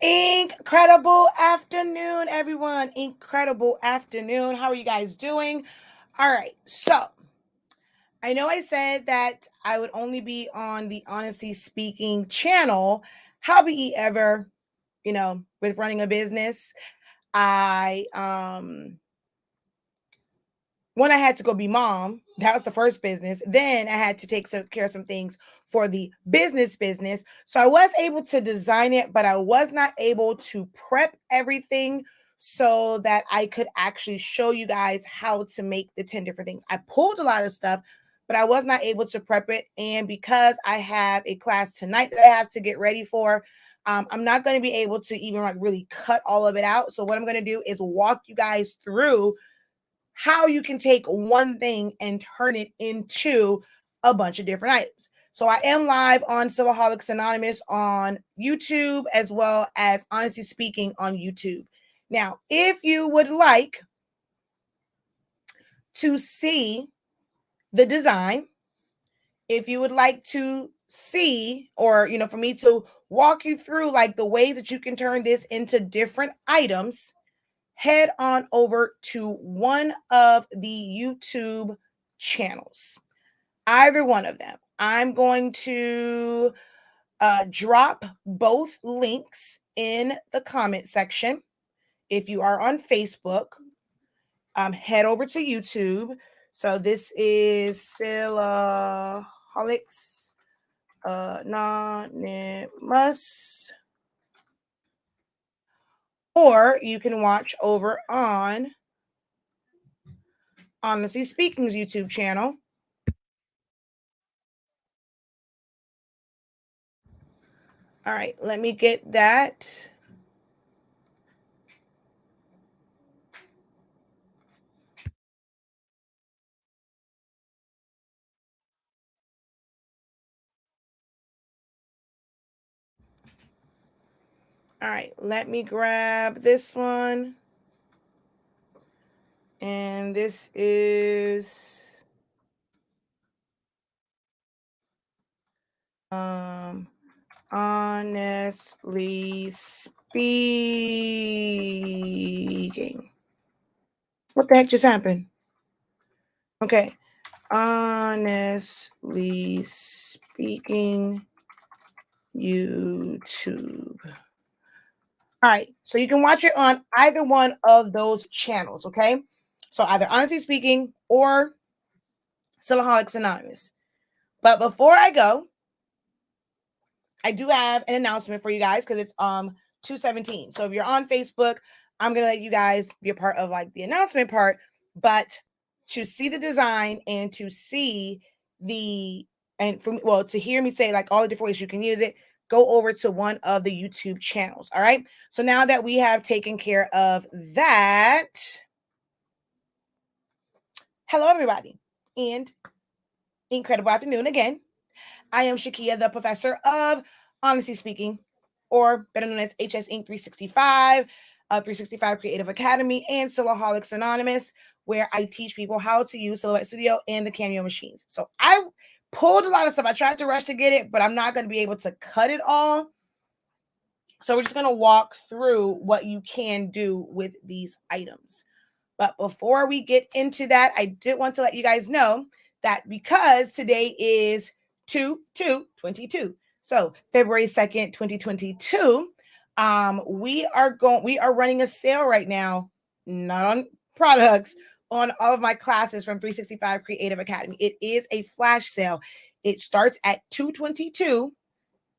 Incredible afternoon, everyone. Incredible afternoon. How are you guys doing? All right. So I know I said that I would only be on the Honestly Speaking channel. However, with running a business, when I had to go be mom, that was the first business. Then I had to take care of some things for the business. So I was able to design it, but I was not able to prep everything so that I could actually show you guys how to make the 10 different things. I pulled a lot of stuff, but I was not able to prep it. And because I have a class tonight that I have to get ready for, I'm not going to be able to even really cut all of it out. So what I'm going to do is walk you guys through how you can take one thing and turn it into a bunch of different items. So I am live on Sillaholics Anonymous on YouTube, as well as Honestly Speaking on YouTube. Now, if you would like to see the design, if you would like to see, or, for me to walk you through like the ways that you can turn this into different items, head on over to one of the YouTube channels, either one of them. I'm going to drop both links in the comment section. If you are on Facebook, head over to YouTube. So this is Sillaholics Anonymous. Or you can watch over on Honestly Speaking's YouTube channel. All right, let me get that. All right, let me grab this one. And this is Honestly Speaking. What the heck just happened? Okay. Honestly Speaking YouTube. All right. So you can watch it on either one of those channels. Okay. So either Honestly Speaking or Sillaholics Anonymous. But before I go, I do have an announcement for you guys because it's 2:17. So if you're on Facebook, I'm gonna let you guys be a part of like the announcement part. But to see the design and to see to hear me say like all the different ways you can use it, go over to one of the YouTube channels. All right. So now that we have taken care of that, hello, everybody, and incredible afternoon again. I am Shakia, the professor of Honestly Speaking, or better known as HS Inc. 365, 365 Creative Academy, and Soloholics Anonymous, where I teach people how to use Silhouette Studio and the Cameo machines. So I pulled a lot of stuff. I tried to rush to get it, but I'm not going to be able to cut it all. So we're just going to walk through what you can do with these items. But before we get into that, I did want to let you guys know that because today is 2/2/22, so February 2nd, 2022, we are running a sale right now, not on products, on all of my classes from 365 Creative Academy. It is a flash sale. It starts at 2/22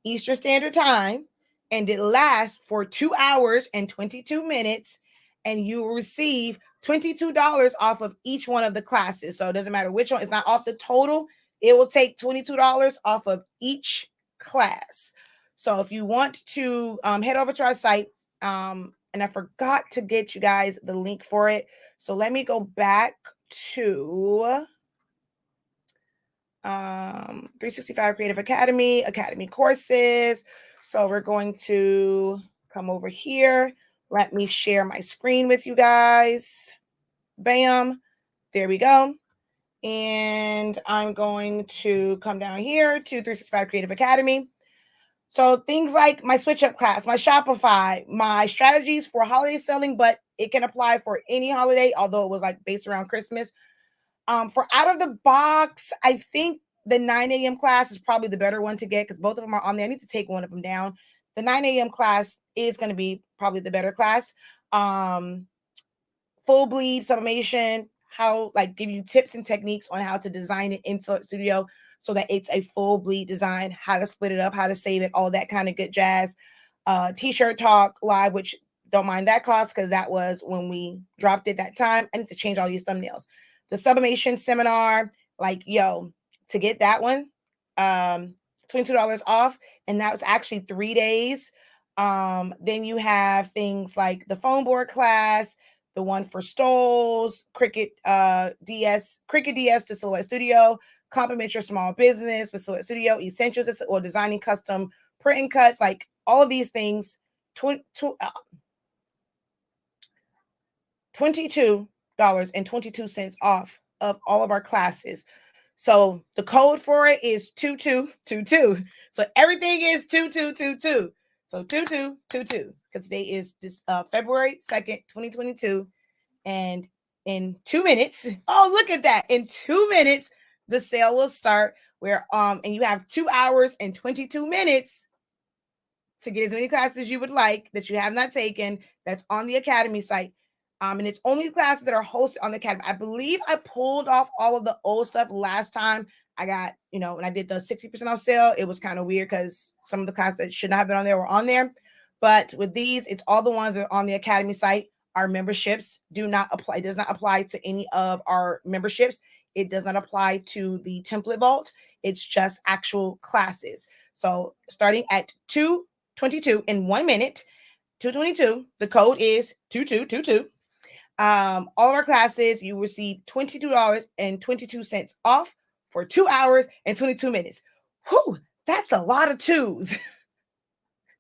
Eastern Standard Time, and it lasts for 2 hours and 22 minutes, and you will receive $22 off of each one of the classes. So it doesn't matter which one, it's not off the total. It will take $22 off of each class. So if you want to head over to our site, and I forgot to get you guys the link for it. So let me go back to 365 Creative Academy courses. So we're going to come over here. Let me share my screen with you guys. Bam. There we go. And I'm going to come down here to 365 Creative Academy. So things like my switch up class, my Shopify, my strategies for holiday selling, but it can apply for any holiday, although it was like based around Christmas. For out of the box, I think the 9 a.m. class is probably the better one to get because both of them are on there. I need to take one of them down. The 9 a.m. class is going to be probably the better class. Full bleed sublimation, how like give you tips and techniques on how to design it in Silhouette Studio so that it's a full bleed design, how to split it up, how to save it, all that kind of good jazz. T-shirt talk live, which don't mind that cost because that was when we dropped it that time. I need to change all these thumbnails. The sublimation seminar, like, yo, to get that one, $22 off. And that was actually 3 days. Then you have things like the phone board class, the one for Stoles, Cricut DS to Silhouette Studio, complement your small business with Silhouette Studio, essentials or designing custom print and cuts, like all of these things, $22.22 off of all of our classes. So the code for it is 2222. So everything is 2222. So 2222 because today is this February 2nd, 2022. And in 2 minutes, oh, look at that. In 2 minutes, the sale will start where and you have 2 hours and 22 minutes to get as many classes as you would like that you have not taken that's on the Academy site. And it's only classes that are hosted on the Academy. I believe I pulled off all of the old stuff last time. I got, when I did the 60% off sale, it was kind of weird because some of the classes that should not have been on there were on there. But with these, it's all the ones that are on the Academy site. Our memberships do not apply. It does not apply to any of our memberships. It does not apply to the template vault. It's just actual classes. So starting at 2:22 in 1 minute, 2:22, the code is 2222. All of our classes, you receive $22.22 off for 2 hours and 22 minutes. Whew, that's a lot of twos.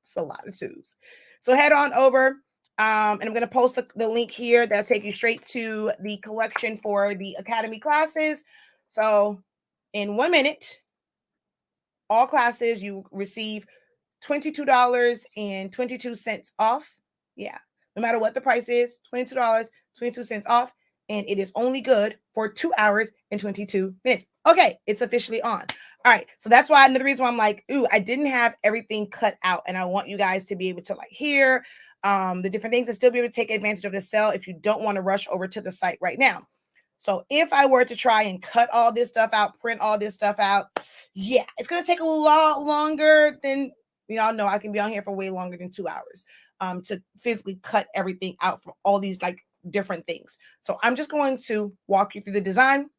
It's a lot of twos. So head on over. And I'm going to post the link here that'll take you straight to the collection for the Academy classes. So in 1 minute, all classes, you receive $22.22 off. Yeah. No matter what the price is, $22.22 off. And it is only good for 2 hours and 22 minutes. Okay. It's officially on. All right. So that's why another reason why I'm like, ooh, I didn't have everything cut out. And I want you guys to be able to like hear the different things and still be able to take advantage of the sale if you don't want to rush over to the site right now. So if I were to try and cut all this stuff out, print all this stuff out, yeah, it's going to take a lot longer than, y'all know I can be on here for way longer than 2 hours to physically cut everything out from all these like different things. So I'm just going to walk you through the design,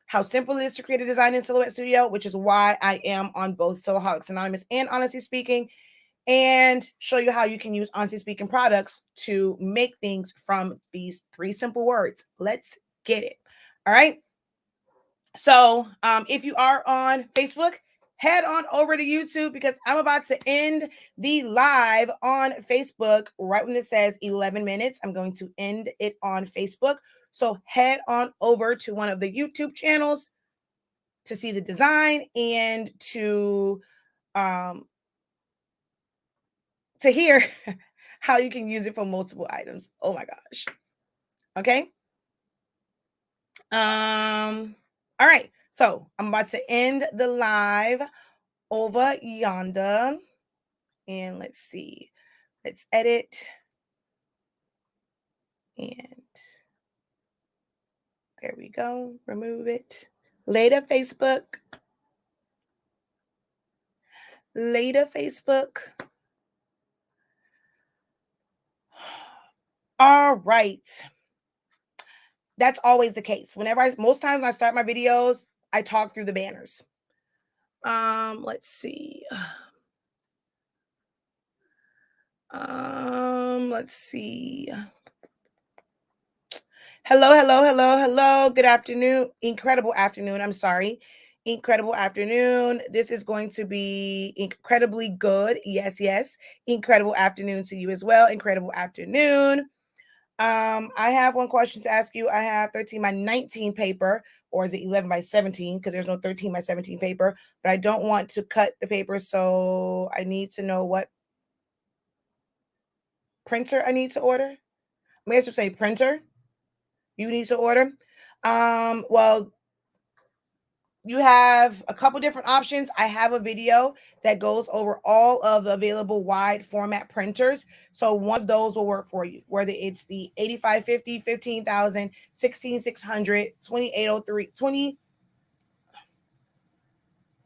how simple it is to create a design in Silhouette Studio, which is why I am on both Soloholics Anonymous and Honestly Speaking. and show you how you can use Honestly Speaking products to make things from these 3 simple words. Let's get it. All right. So if you are on Facebook, head on over to YouTube because I'm about to end the live on Facebook right when it says 11 minutes. I'm going to end it on Facebook. So head on over to one of the YouTube channels to see the design and um, to hear how you can use it for multiple items. Oh my gosh. Okay. All right. So I'm about to end the live over yonder. And let's see. Let's edit. And there we go. Remove it. Later, Facebook. Later, Facebook. All right. That's always the case. Most times when I start my videos, I talk through the banners. Let's see. Let's see. Hello, hello, hello, hello. Good afternoon. Incredible afternoon. I'm sorry. Incredible afternoon. This is going to be incredibly good. Yes, yes. Incredible afternoon to you as well. Incredible afternoon. I have one question to ask you. I have 13 by 19 paper, or is it 11 by 17? Because there's no 13 by 17 paper, but I don't want to cut the paper, so I need to know what printer I need to order. I may as well say printer you need to order. Well, you have a couple different options. I have a video that goes over all of the available wide format printers. So one of those will work for you, whether it's the 8550, 15,000, 16600, 2803, 20,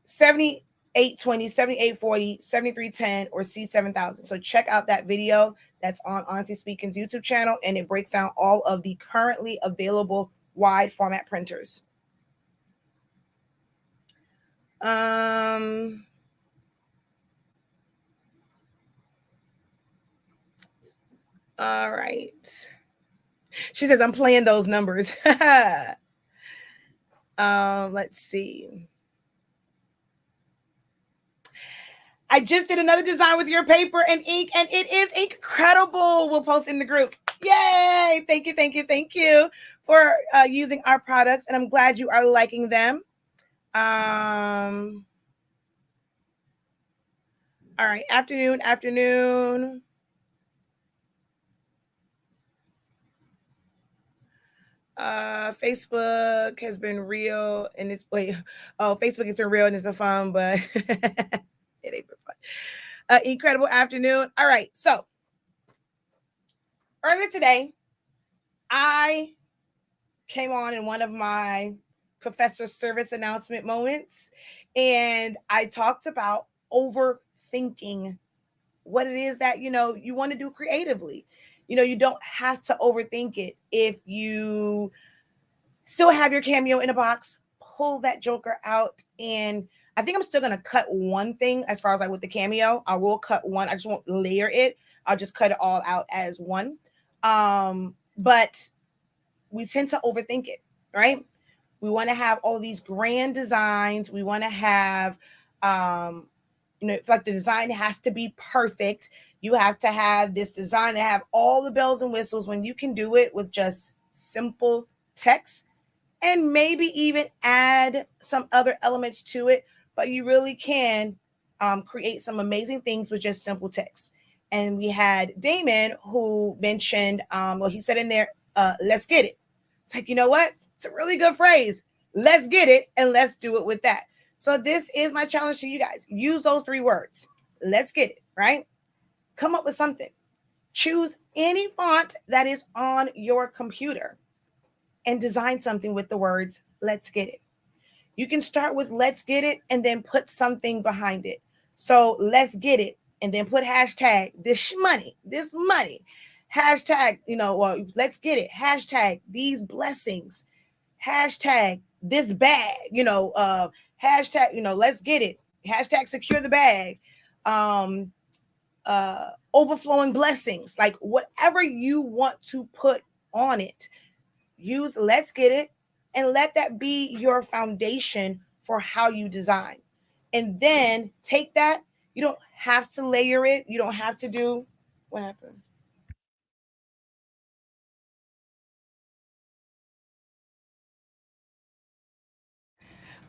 7820, 7840, 7310, or C7000. So check out that video that's on Honestly Speaking's YouTube channel, and it breaks down all of the currently available wide format printers. All right. She says, I'm playing those numbers. Let's see. I just did another design with your paper and ink, and it is incredible. We'll post in the group. Yay! Thank you, thank you, thank you for using our products, and I'm glad you are liking them. All right, afternoon. Facebook has been real and it's Facebook has been real and it's been fun, but it ain't been fun. Incredible afternoon. All right, so earlier today, I came on in one of my professor service announcement moments, and I talked about overthinking what it is that you want to do creatively. You don't have to overthink it. If you still have your cameo in a box, pull that joker out. And I think I'm still gonna cut one thing as far as like with the cameo. I will cut one. I just won't layer it. I'll just cut it all out as one. But we tend to overthink it, right? We want to have all these grand designs. We want to have it's like the design has to be perfect. You have to have this design that have all the bells and whistles when you can do it with just simple text and maybe even add some other elements to it, but you really can create some amazing things with just simple text. And we had Damon who mentioned, he said in there, let's get it. It's like, you know what? It's a really good phrase. Let's get it and let's do it with that. So this is my challenge to you guys. Use those 3 words. Let's get it, right? Come up with something. Choose any font that is on your computer and design something with the words, let's get it. You can start with let's get it and then put something behind it. So let's get it and then put hashtag this money. Hashtag, let's get it. Hashtag these blessings. Hashtag this bag, hashtag, let's get it. Hashtag secure the bag. overflowing blessings, like whatever you want to put on it, use let's get it, and let that be your foundation for how you design. And then take that. You don't have to layer it. You don't have to do what happened.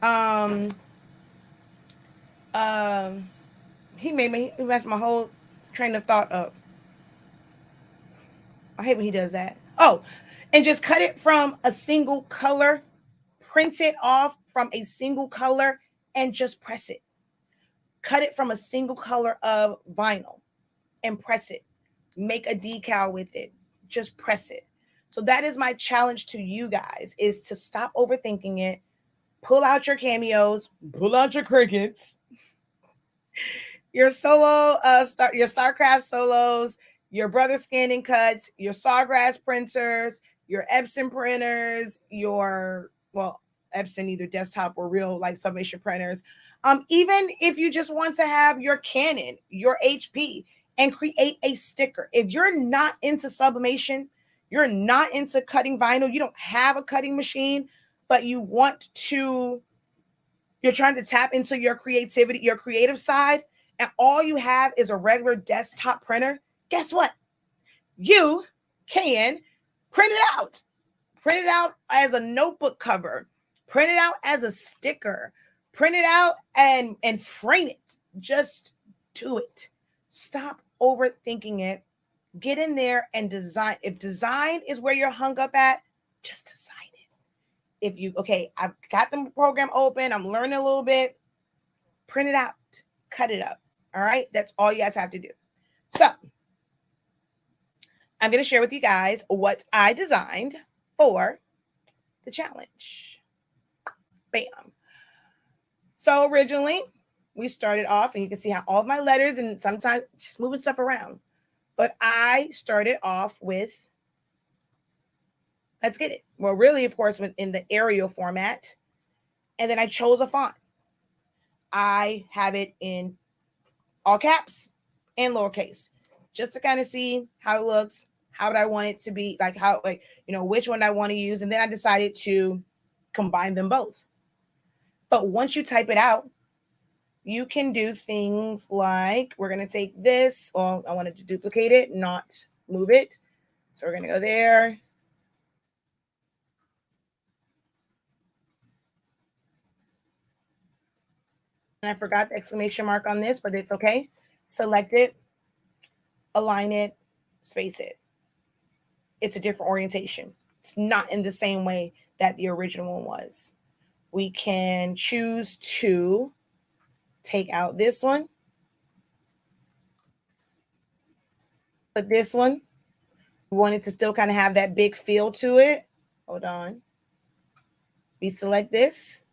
Um, um, he messed my whole train of thought up. I hate when he does that. Oh, and just cut it from a single color, print it off from a single color, and just press it. Cut it from a single color of vinyl and press it. Make a decal with it. Just press it. So that is my challenge to you guys, is to stop overthinking it. Pull out your cameos, pull out your crickets, your solo your StarCraft solos, your brother scanning cuts, your Sawgrass printers, your Epson printers, your Epson either desktop or real like submission printers. Even if you just want to have your Canon, your HP, and create a sticker. If you're not into sublimation, you're not into cutting vinyl, you don't have a cutting machine, but you're trying to tap into your creativity, your creative side, and all you have is a regular desktop printer, guess what? You can print it out. Print it out as a notebook cover. Print it out as a sticker. Print it out and frame it. Just do it. Stop overthinking it. Get in there and design. If design is where you're hung up at, just design it. If you, okay, I've got the program open, I'm learning a little bit, print it out, cut it up. All right, that's all you guys have to do. So I'm going to share with you guys what I designed for the challenge. Bam. So originally we started off, and you can see how all of my letters and sometimes just moving stuff around. But I started off with let's get it. Well, really, of course, in the Arial format. And then I chose a font. I have it in all caps and lowercase, just to kind of see how it looks, how would I want it to be, like how, like, which one I want to use. And then I decided to combine them both. But once you type it out, you can do things like, we're going to take this, well, I wanted to duplicate it, not move it. So we're going to go there. And I forgot the exclamation mark on this, but it's okay. Select it, align it, space it. It's a different orientation. It's not in the same way that the original one was. We can choose to take out this one, but this one, we want it to still kind of have that big feel to it. Hold on. We select this.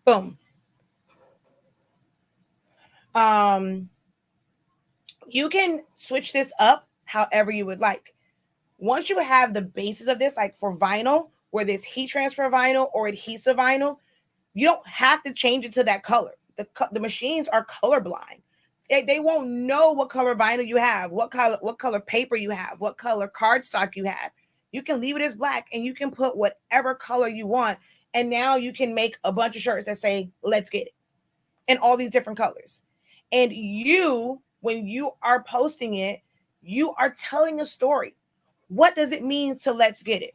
Boom. You can switch this up however you would like. Once you have the basis of this, like for vinyl, whether it's heat transfer vinyl or adhesive vinyl, you don't have to change it to that color. The machines are colorblind. They won't know what color vinyl you have, what color paper you have, what color cardstock you have. You can leave it as black and you can put whatever color you want. And now you can make a bunch of shirts that say, let's get it, in all these different colors. And when you are posting it, you are telling a story. What does it mean to let's get it?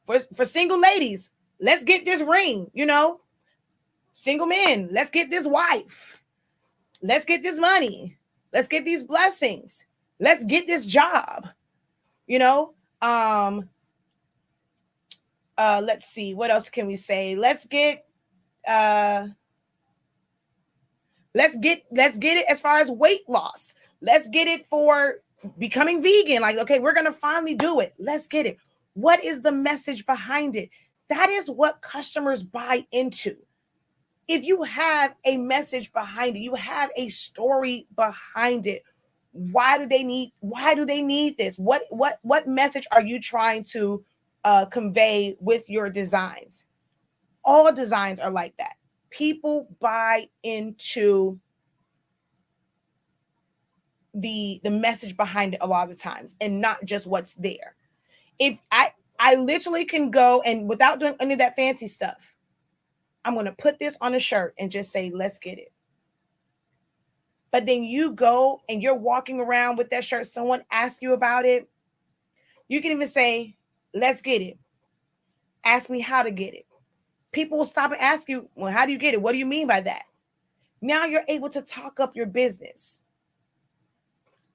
For single ladies, let's get this ring. Single men, let's get this wife. Let's get this money. Let's get these blessings. Let's get this job. Let's see, what else can we say? Let's get it as far as weight loss. Let's get it for becoming vegan. Like, okay, we're going to finally do it. Let's get it. What is the message behind it? That is what customers buy into. If you have a message behind it, you have a story behind it. Why do they need this? What message are you trying to convey with your designs? All designs are like that. People buy into the message behind it a lot of the times, and not just what's there. If I literally can go and, without doing any of that fancy stuff, I'm going to put this on a shirt and just say, let's get it. But then you go and you're walking around with that shirt, someone asks you about it, you can even say, let's get it. Ask me how to get it. People will stop and ask you, well, how do you get it? What do you mean by that? Now you're able to talk up your business.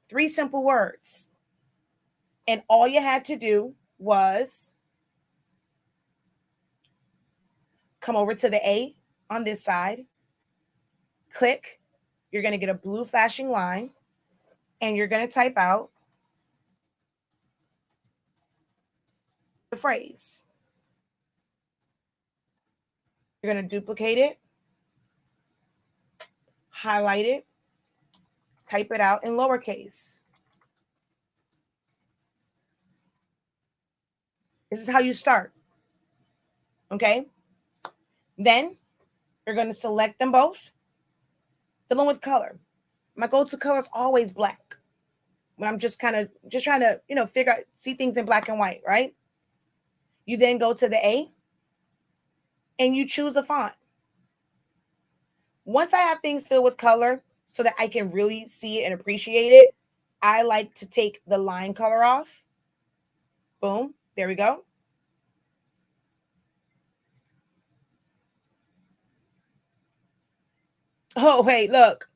3 simple words. And all you had to do was come over to the A on this side, click. You're going to get a blue flashing line, and you're going to type out the phrase. You're going to duplicate it, highlight it, type it out in lowercase. This is how you start. Okay? Then you're going to select them both, fill them with color. My go-to color is always black. When I'm just trying to, figure out, see things in black and white, right? You then go to the A and you choose a font. Once I have things filled with color so that I can really see it and appreciate it, I like to take the line color off. Boom, there we go. Oh, wait, look.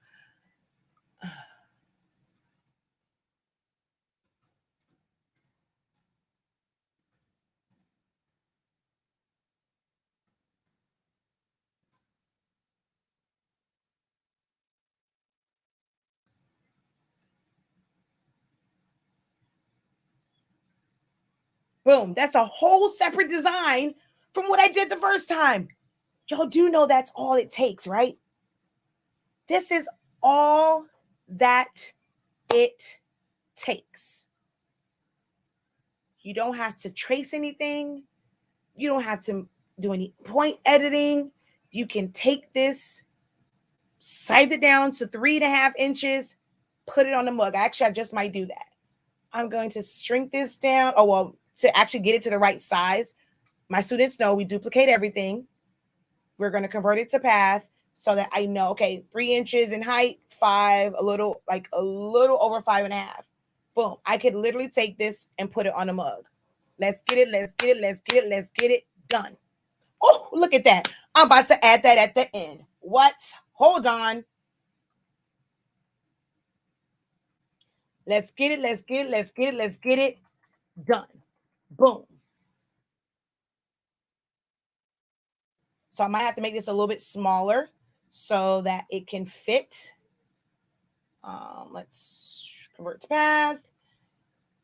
Boom, that's a whole separate design from what I did the first time. Y'all do know that's all it takes, right? This is all that it takes. You don't have to trace anything. You don't have to do any point editing. You can take this, size it down to 3.5 inches, put it on the mug. Actually, I just might do that. I'm going to shrink this down. Oh, well, to actually get it to the right size, my students know we duplicate everything. We're going to convert it to path so that I know, okay, 3 inches in height, 5, a little over 5.5. Boom. I could literally take this and put it on a mug. Let's get it. Let's get it. Let's get it. Let's get it done. Oh, look at that. I'm about to add that at the end. What? Hold on. Let's get it. Let's get it. Let's get it. Let's get it done. Boom. So I might have to make this a little bit smaller so that it can fit. Let's convert to path.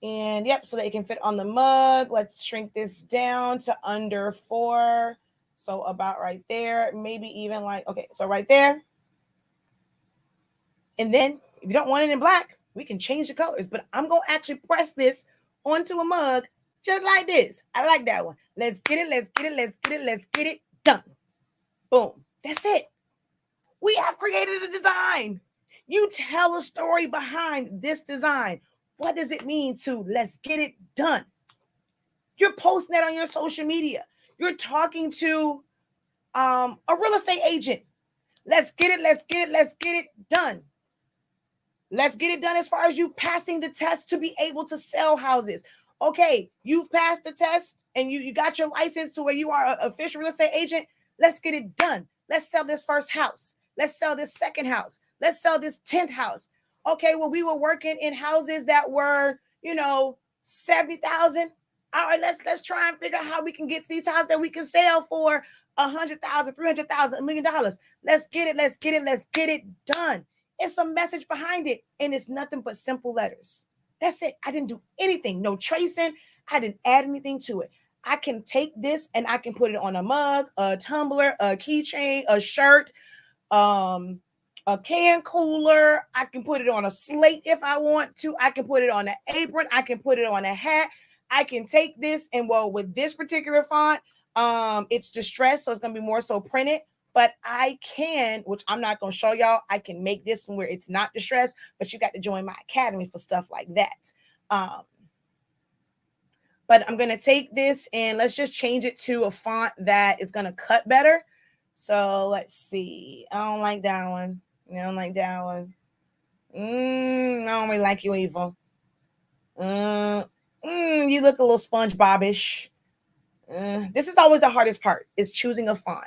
And yep, so that it can fit on the mug. Let's shrink this down to under 4. So about right there, maybe even okay, so right there. And then if you don't want it in black, we can change the colors. But I'm going to actually press this onto a mug just like this. I like that one. Let's get it, let's get it, let's get it, let's get it done. Boom. That's it. We have created a design. You tell a story behind this design. What does it mean to let's get it done? You're posting that on your social media. You're talking to a real estate agent. Let's get it, let's get it, let's get it done. Let's get it done as far as you passing the test to be able to sell houses. Okay, you've passed the test and you got your license to where you are an official real estate agent. Let's get it done. Let's sell this first house. Let's sell this second house. Let's sell this 10th house. Okay, well, we were working in houses that were, 70,000. All right, let's try and figure out how we can get to these houses that we can sell for 100,000, 300,000, $1 million. Let's get it. Let's get it. Let's get it done. It's a message behind it, and it's nothing but simple letters. That's it. I didn't do anything. No tracing. I didn't add anything to it. I can take this and I can put it on a mug, a tumbler, a keychain, a shirt, um, a can cooler. I can put it on a slate if I want to. I can put it on an apron. I can put it on a hat. I can take this and, well, with this particular font, it's distressed, so it's gonna be more so printed. But I can, which I'm not gonna show y'all, I can make this one where it's not distressed, but you got to join my academy for stuff like that. But I'm gonna take this and let's just change it to a font that is gonna cut better. So let's see. I don't like that one. I don't like that one. I don't really like you, Eva. You look a little SpongeBob-ish. This is always the hardest part, is choosing a font.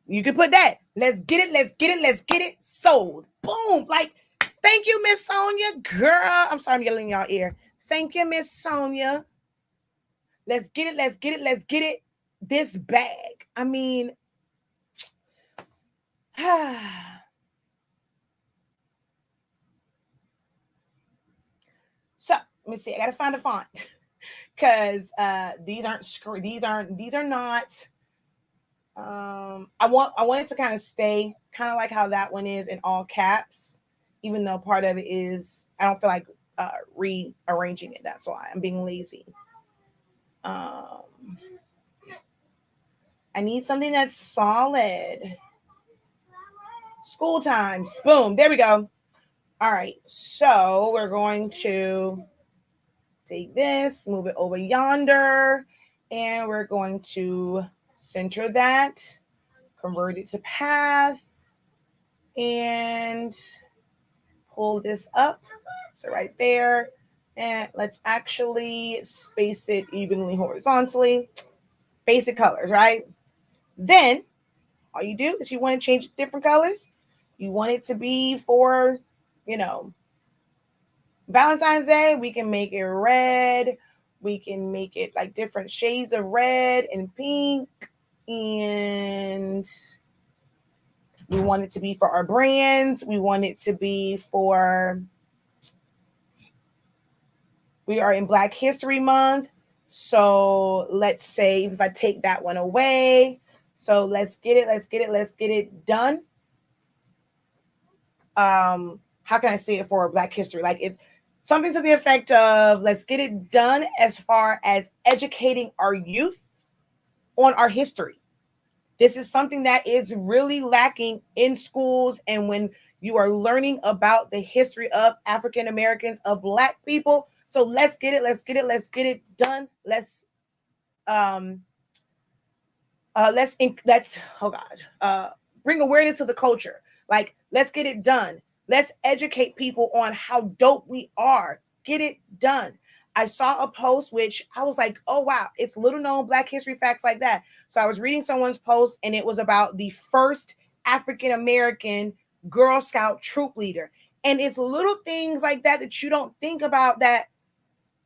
You can put that. Let's get it. Let's get it. Let's get it. Sold. Boom. Like, thank you, Miss Sonia. Girl, I'm sorry I'm yelling in y'all ear. Thank you, Miss Sonia. Let's get it. Let's get it. Let's get it. This bag. I mean, so let me see. I gotta find a font because these are not. I want it to kind of stay kind of like how that one is in all caps, even though part of it is I don't feel like rearranging it. That's why I'm being lazy. I need something that's solid. School times. Boom. There we go. All right. So we're going to take this, move it over yonder, and we're going to center that, convert it to path, and pull this up. So right there. And let's actually space it evenly horizontally. Basic colors, right? Then all you do is you want to change different colors. You want it to be for, Valentine's Day. We can make it red. We can make it like different shades of red and pink. And we want it to be for our brands. We want it to be for, we are in Black History Month. So let's say if I take that one away, so let's get it done. How can I say it for Black history? Like, it's something to the effect of, let's get it done as far as educating our youth on our history. This is something that is really lacking in schools. And when you are learning about the history of African Americans, of Black people. So let's get it done. Let's bring awareness to the culture. Like, let's get it done. Let's educate people on how dope we are. Get it done. I saw a post which I was like, oh wow, it's little known Black history facts like that. So I was reading someone's post and it was about the first African American Girl Scout troop leader. And it's little things like that that you don't think about, that,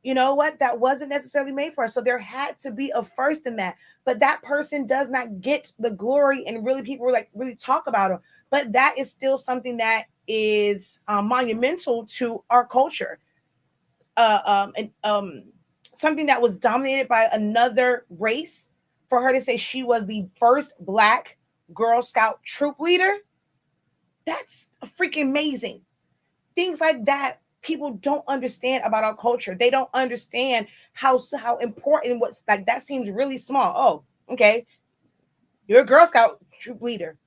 you know what, that wasn't necessarily made for us. So there had to be a first in that. But that person does not get the glory, and really people were like really talk about them. But that is still something that is monumental to our culture. Something that was dominated by another race, for her to say she was the first Black Girl Scout troop leader, that's freaking amazing. Things like that people don't understand about our culture. They don't understand how important what's like. That seems really small. Oh, okay, you're a Girl Scout troop leader.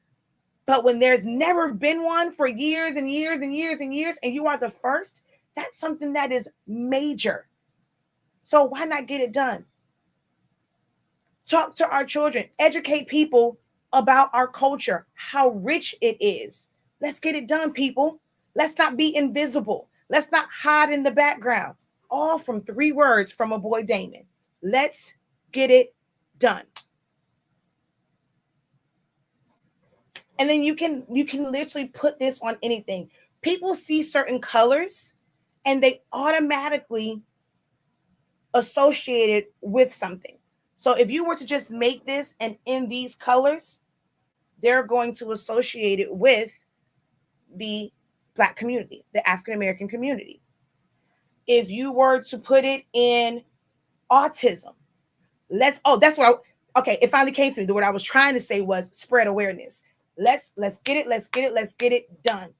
But when there's never been one for years and years and years and years, and you are the first, that's something that is major. So why not get it done? Talk to our children, educate people about our culture, how rich it is. Let's get it done, people. Let's not be invisible. Let's not hide in the background. All from 3 words from a boy, Damon. Let's get it done. And then you can literally put this on anything. People see certain colors and they automatically associate it with something. So if you were to just make this and in these colors, they're going to associate it with the Black community, the African American community. If you were to put it in autism. That's what okay, it finally came to me. The word I was trying to say was spread awareness. Let's get it, let's get it done.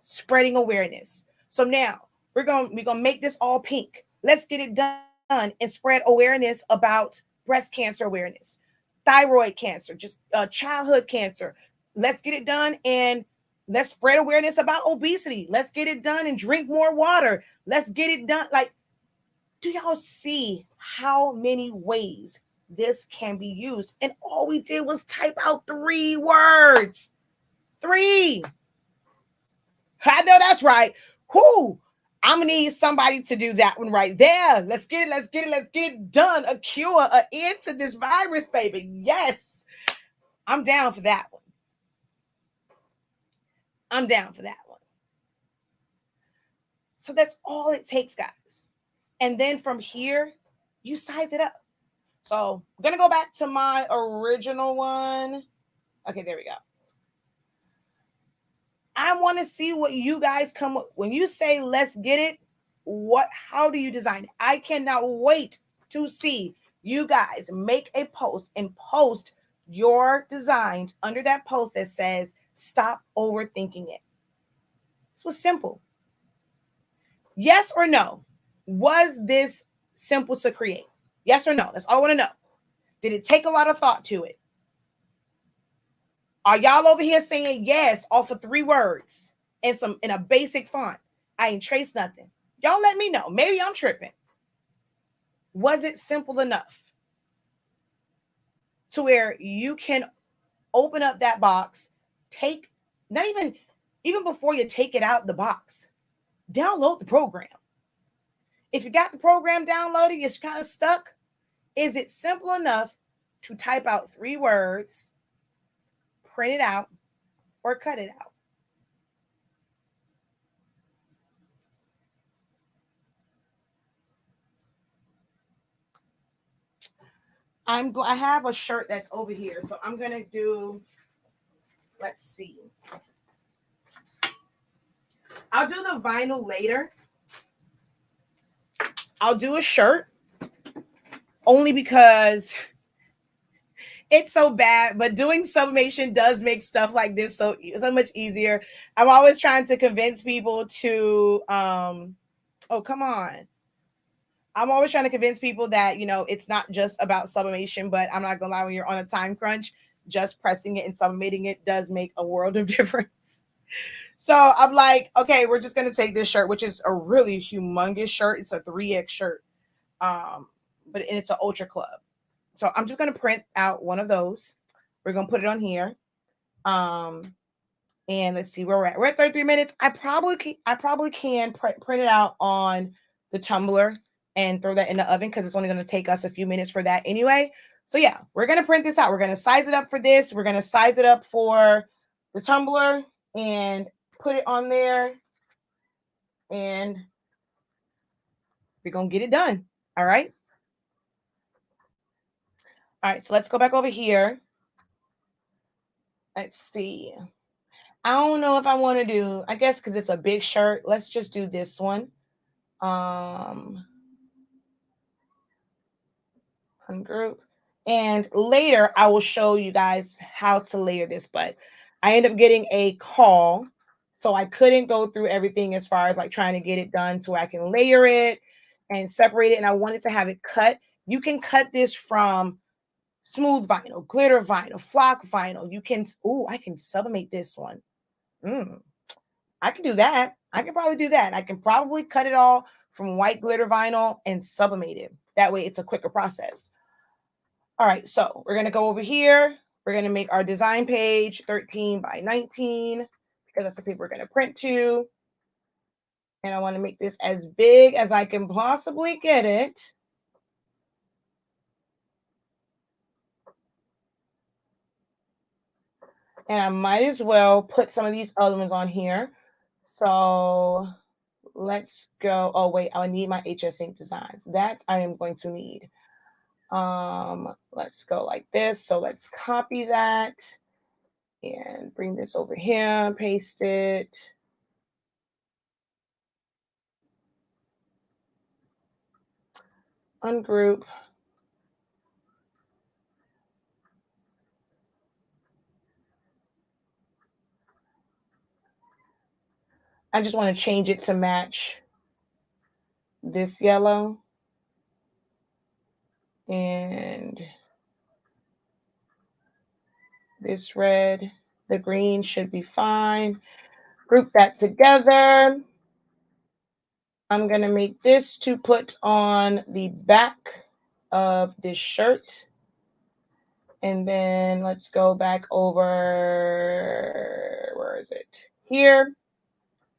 Spreading awareness. So now we're gonna make this all pink. Let's get it done and spread awareness about breast cancer awareness, thyroid cancer, just childhood cancer. Let's get it done and let's spread awareness about obesity. Let's get it done and drink more water. Let's get it done. Like, do y'all see how many ways this can be used? And all we did was type out 3 words. 3. I know that's right. Whoo! I'm gonna need somebody to do that one right there. Let's get it, let's get it, let's get it done. A cure, an end to this virus, baby. Yes. I'm down for that one. I'm down for that one. So that's all it takes, guys. And then from here, you size it up. So I'm gonna go back to my original one. Okay, there we go. I want to see what you guys come up when you say let's get it. How do you design it? I cannot wait to see you guys make a post and post your designs under that post that says stop overthinking it. This was simple. Yes or no? Was this simple to create? Yes or no? That's all I want to know. Did it take a lot of thought to it? Are y'all over here saying yes off of 3 words and in a basic font? I ain't traced nothing. Y'all let me know. Maybe I'm tripping. Was it simple enough to where you can open up that box, take not even before you take it out the box, download the program. If you got the program downloaded, you're kind of stuck. Is it simple enough to type out 3 words, print it out, or cut it out? I have a shirt that's over here, so I'm gonna do. Let's see. I'll do the vinyl later. I'll do a shirt only because it's so bad, but doing sublimation does make stuff like this so much easier. I'm always trying to convince people to oh, come on. I'm always trying to convince people that, it's not just about sublimation, but I'm not gonna lie, when you're on a time crunch, just pressing it and sublimating it does make a world of difference. So I'm like, okay, we're just gonna take this shirt, which is a really humongous shirt. It's a 3X shirt. But it's an ultra club. So I'm just gonna print out one of those. We're gonna put it on here. And let's see where we're at. We're at 33 minutes. I probably can print it out on the tumbler and throw that in the oven because it's only going to take us a few minutes for that anyway. So yeah, we're going to print this out. We're going to size it up for this. We're going to size it up for the tumbler and put it on there. And we're going to get it done. All right. All right. So let's go back over here. Let's see. I don't know if I want to do, I guess because it's a big shirt. Let's just do this one. Ungroup. And later I will show you guys how to layer this, but I ended up getting a call, so I couldn't go through everything as far as like trying to get it done so I can layer it and separate it. And I wanted to have it cut. You can cut this from smooth vinyl, glitter vinyl, flock vinyl. You can, I can sublimate this one. I can do that. I can probably do that. I can probably cut it all from white glitter vinyl and sublimate it. That way it's a quicker process. All right, so we're going to go over here. We're going to make our design page 13 by 19 because that's the paper we're going to print to. And I want to make this as big as I can possibly get it. And I might as well put some of these other ones on here. So let's go. Oh, wait, I need my HS Ink designs. That I am going to need. Let's go like this. So let's copy that and bring this over here, paste it. ungroup. I just want to change it to match this yellow. And this red. The green should be fine. Group that together. I'm going to make this to put on the back of this shirt. And then let's go back over, where is it? Here.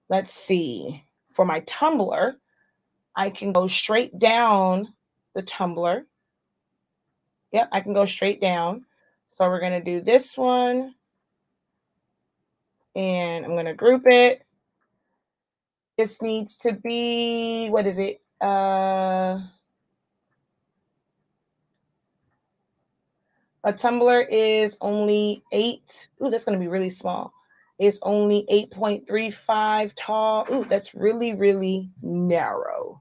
Let's see. For my tumbler, I can go straight down the tumbler. Yep, I can go straight down. So we're going to do this one. And I'm going to group it. This needs to be, what is it? A tumbler is only 8. Ooh, that's going to be really small. It's only 8.35 tall. Ooh, that's really, really narrow.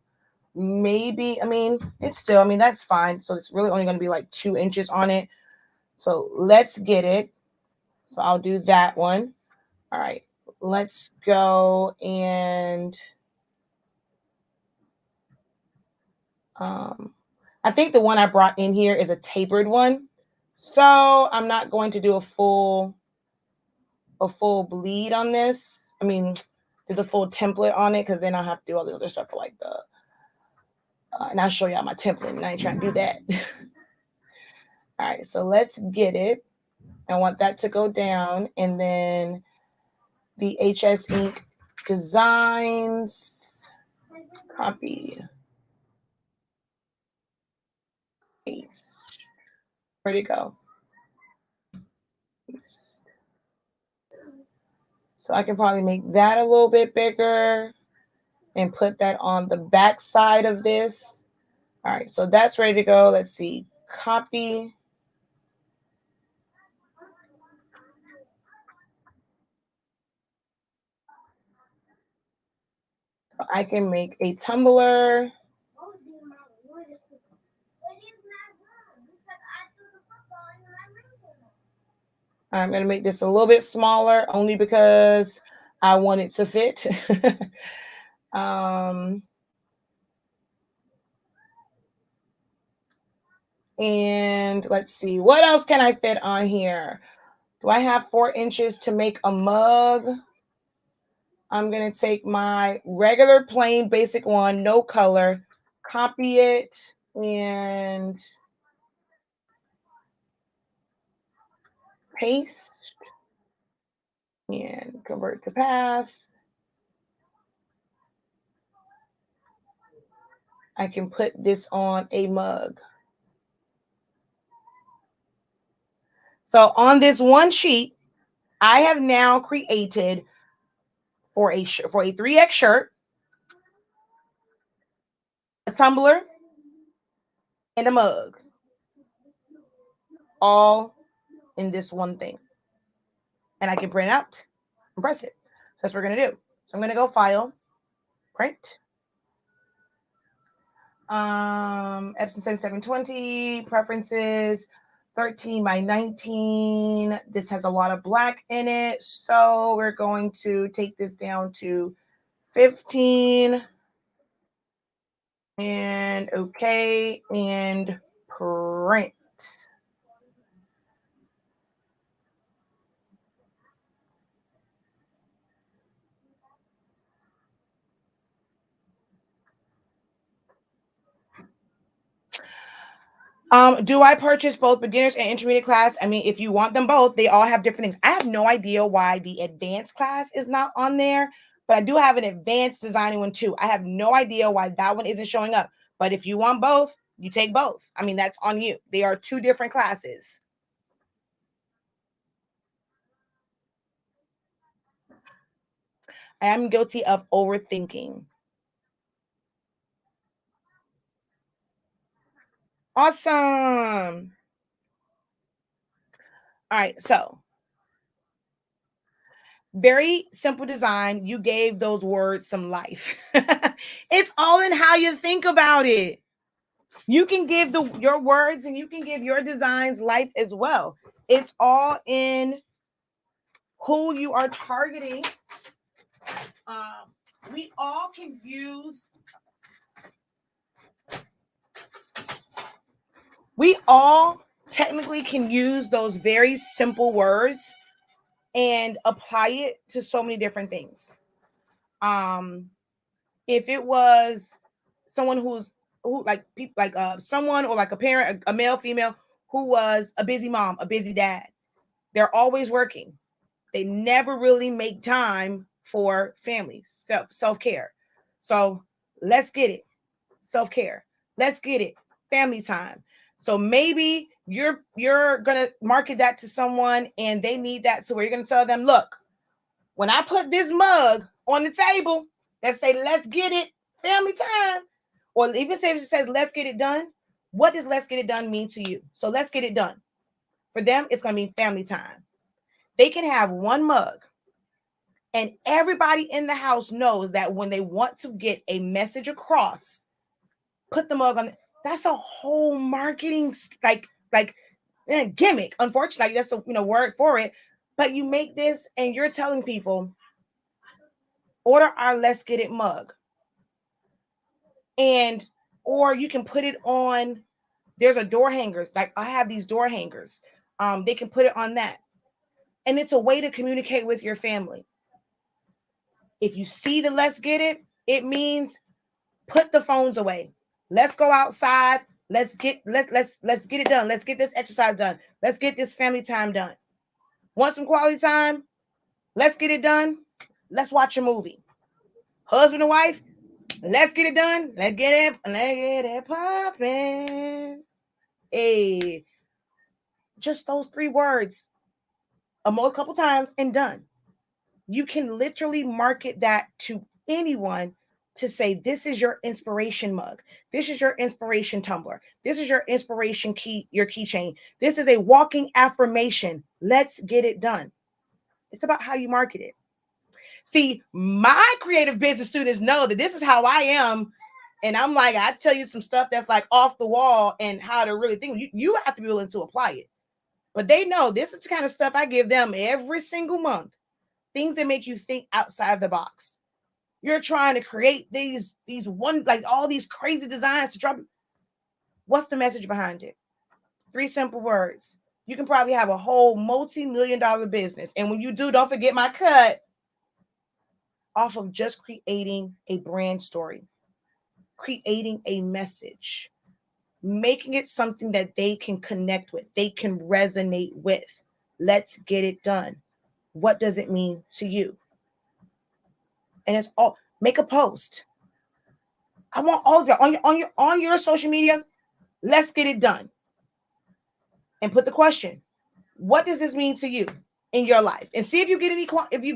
Maybe, I mean, it's still, I mean, that's fine. So it's really only going to be like 2 inches on it. So let's get it. So I'll do that one. All right, let's go and I think the one I brought in here is a tapered one. So I'm not going to do a full bleed on this. I mean, do the full template on it because then I'll have to do all the other stuff for like the, and I'll show y'all my template and I ain't trying to do that. All right, so let's get it. I want that to go down and then the HS Ink Designs, copy, paste. Where'd it go? Paste. So I can probably make that a little bit bigger and put that on the back side of this. All right, so that's ready to go. Let's see, copy. I can make a tumbler. I'm going to make this a little bit smaller only because I want it to fit. And let's see, what else can I fit on here? Do I have 4 inches to make a mug? I'm going to take my regular plain basic one, no color, copy it, and paste and convert to path. I can put this on a mug. So on this one sheet, I have now created for a 3X shirt, a tumbler, and a mug, all in this one thing. And I can print it out and press it. That's what we're gonna do. So I'm gonna go File, Print. Epson 7720, preferences, 13 by 19. This has a lot of black in it. So we're going to take this down to 15. And okay, and print. Do I purchase both beginners and intermediate class? I mean, if you want them both, they all have different things. I have no idea why the advanced class is not on there, but I do have an advanced designing one too. I have no idea why that one isn't showing up. But if you want both, you take both. I mean, that's on you. They are 2 different classes. I am guilty of overthinking. Awesome. All right, so very simple design. You gave those words some life. It's all in how you think about it. You can give your words and you can give your designs life as well. It's all in who you are targeting. Um, we all can use, we all technically can use those very simple words and apply it to so many different things. If it was someone who like people like someone or like a parent, a male, female who was a busy mom, a busy dad, they're always working. They never really make time for family, self-care. So let's get it. Self-care. Let's get it. Family time. So maybe you're gonna market that to someone and they need that. So where you're gonna tell them, look, when I put this mug on the table that say let's get it, family time, or even say it says let's get it done, what does let's get it done mean to you? So let's get it done. For them, it's gonna mean family time. They can have one mug, and everybody in the house knows that when they want to get a message across, put the mug on. That's a whole marketing gimmick. Unfortunately, that's the word for it. But you make this, and you're telling people, order our let's get it mug, and or you can put it on. There's a door hangers. Like I have these door hangers. They can put it on that, and it's a way to communicate with your family. If you see the let's get it, it means put the phones away. Let's go outside. Let's get it done. Let's get this exercise done. Let's get this family time done. Want some quality time? Let's get it done. Let's watch a movie. Husband and wife, let's get it done. Let's get it popping. Hey, just those 3 words, a couple times and done. You can literally market that to anyone to say, this is your inspiration mug. This is your inspiration tumbler. This is your inspiration your keychain. This is a walking affirmation. Let's get it done. It's about how you market it. See, my creative business students know that this is how I am. And I'm like, I tell you some stuff that's like off the wall and how to really think. You have to be willing to apply it. But they know this is the kind of stuff I give them every single month. Things that make you think outside the box. You're trying to create these all these crazy designs to drop. What's the message behind it? 3 simple words. You can probably have a whole multi-million-dollar business. And when you do, don't forget my cut off of just creating a brand story, creating a message, making it something that they can connect with, they can resonate with. Let's get it done. What does it mean to you? And it's all, make a post. I want all of you on your social media. Let's get it done. And put the question, what does this mean to you in your life? And see if you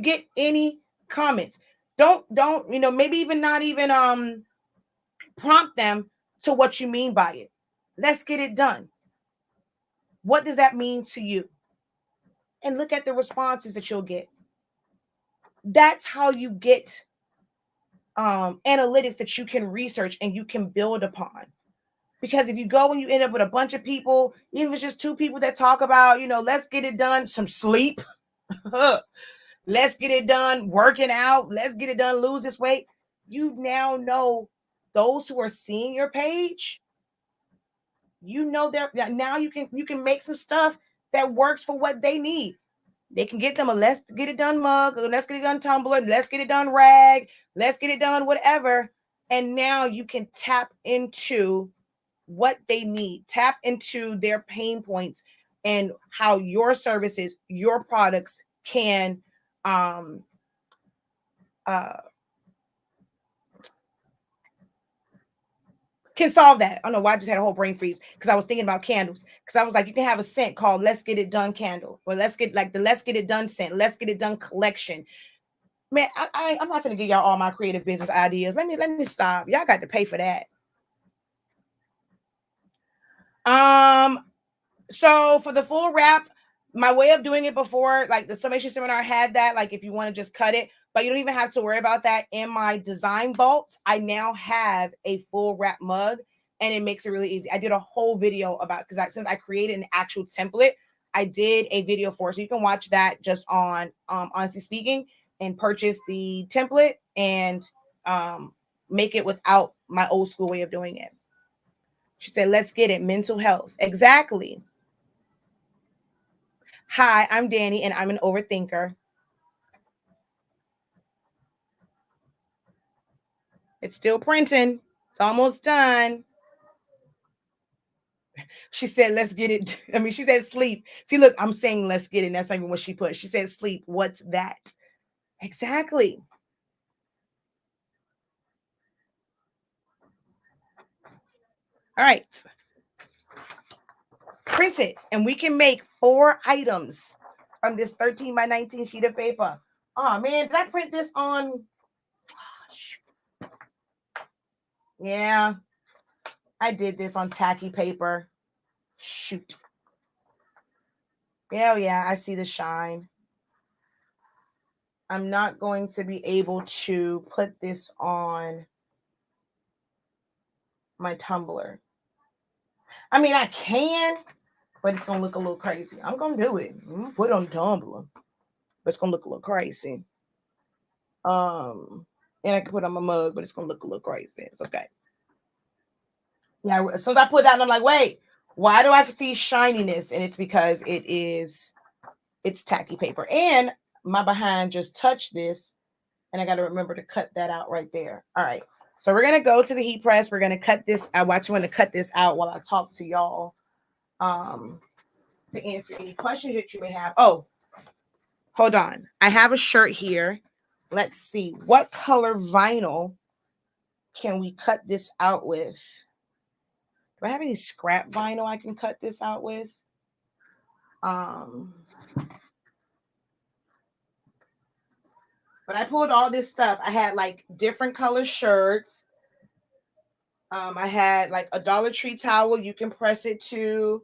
get any comments. Don't maybe even not even prompt them to what you mean by it. Let's get it done. What does that mean to you? And look at the responses that you'll get. That's how you get analytics that you can research and you can build upon. Because if you go and you end up with a bunch of people, even if it's just 2 people that talk about, let's get it done, some sleep, let's get it done, working out, let's get it done, lose this weight. You now know those who are seeing your page, now you can make some stuff that works for what they need. They can get them a let's get it done mug, or let's get it done tumbler, let's get it done rag, let's get it done whatever. And now you can tap into what they need, tap into their pain points and how your services, your products can solve that. I don't know why I just had a whole brain freeze because I was thinking about candles. Because I was like, you can have a scent called Let's Get It Done candle, or let's get It Done scent, Let's Get It Done collection. Man, I'm not gonna give y'all all my creative business ideas. Let me stop. Y'all got to pay for that. So for the full wrap, my way of doing it before, like the summation seminar had that, like if you want to just cut it, but you don't even have to worry about that. In my design vault, I now have a full wrap mug, and it makes it really easy. I did a whole video about, because since I created an actual template, I did a video for it. So you can watch that just on Honestly Speaking, and purchase the template and make it without my old school way of doing it. She said, let's get it. Mental health. Exactly. Hi, I'm Danny, and I'm an overthinker. It's still printing. It's almost done. She said, let's get it. I mean, she said sleep. See, look, I'm saying let's get it. And that's not even what she put. She said sleep. What's that? Exactly. All right. Print it. And we can make 4 items from this 13 by 19 sheet of paper. Oh, man. Did I print this on? Yeah. I did this on tacky paper. Shoot. Yeah, I see the shine. I'm not going to be able to put this on my Tumblr. I mean, I can, but it's going to look a little crazy. I'm going to do it. I'm going to put it on Tumblr, but it's going to look a little crazy. And I can put it on my mug, but it's going to look a little crazy. It's okay. Yeah, as soon as I put that, I'm like, wait, why do I see shininess? And it's because it's tacky paper. And my behind just touched this, and I got to remember to cut that out right there. All right. So we're going to go to the heat press. We're going to cut this. I want to cut this out while I talk to y'all to answer any questions that you may have. Oh, hold on. I have a shirt here. Let's see. What color vinyl can we cut this out with? Do I have any scrap vinyl I can cut this out with? But I pulled all this stuff. I had like different color shirts. I had like a Dollar Tree towel you can press it to.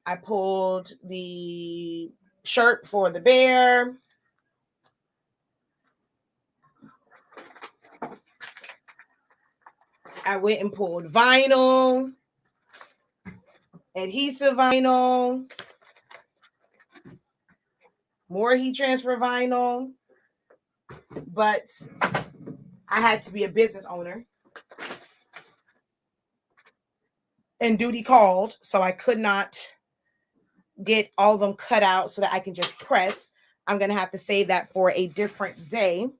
I pulled the shirt for the bear. I went and pulled vinyl, adhesive vinyl, more heat transfer vinyl. But I had to be a business owner, and duty called, so I could not get all of them cut out so that I can just press. I'm going to have to save that for a different day.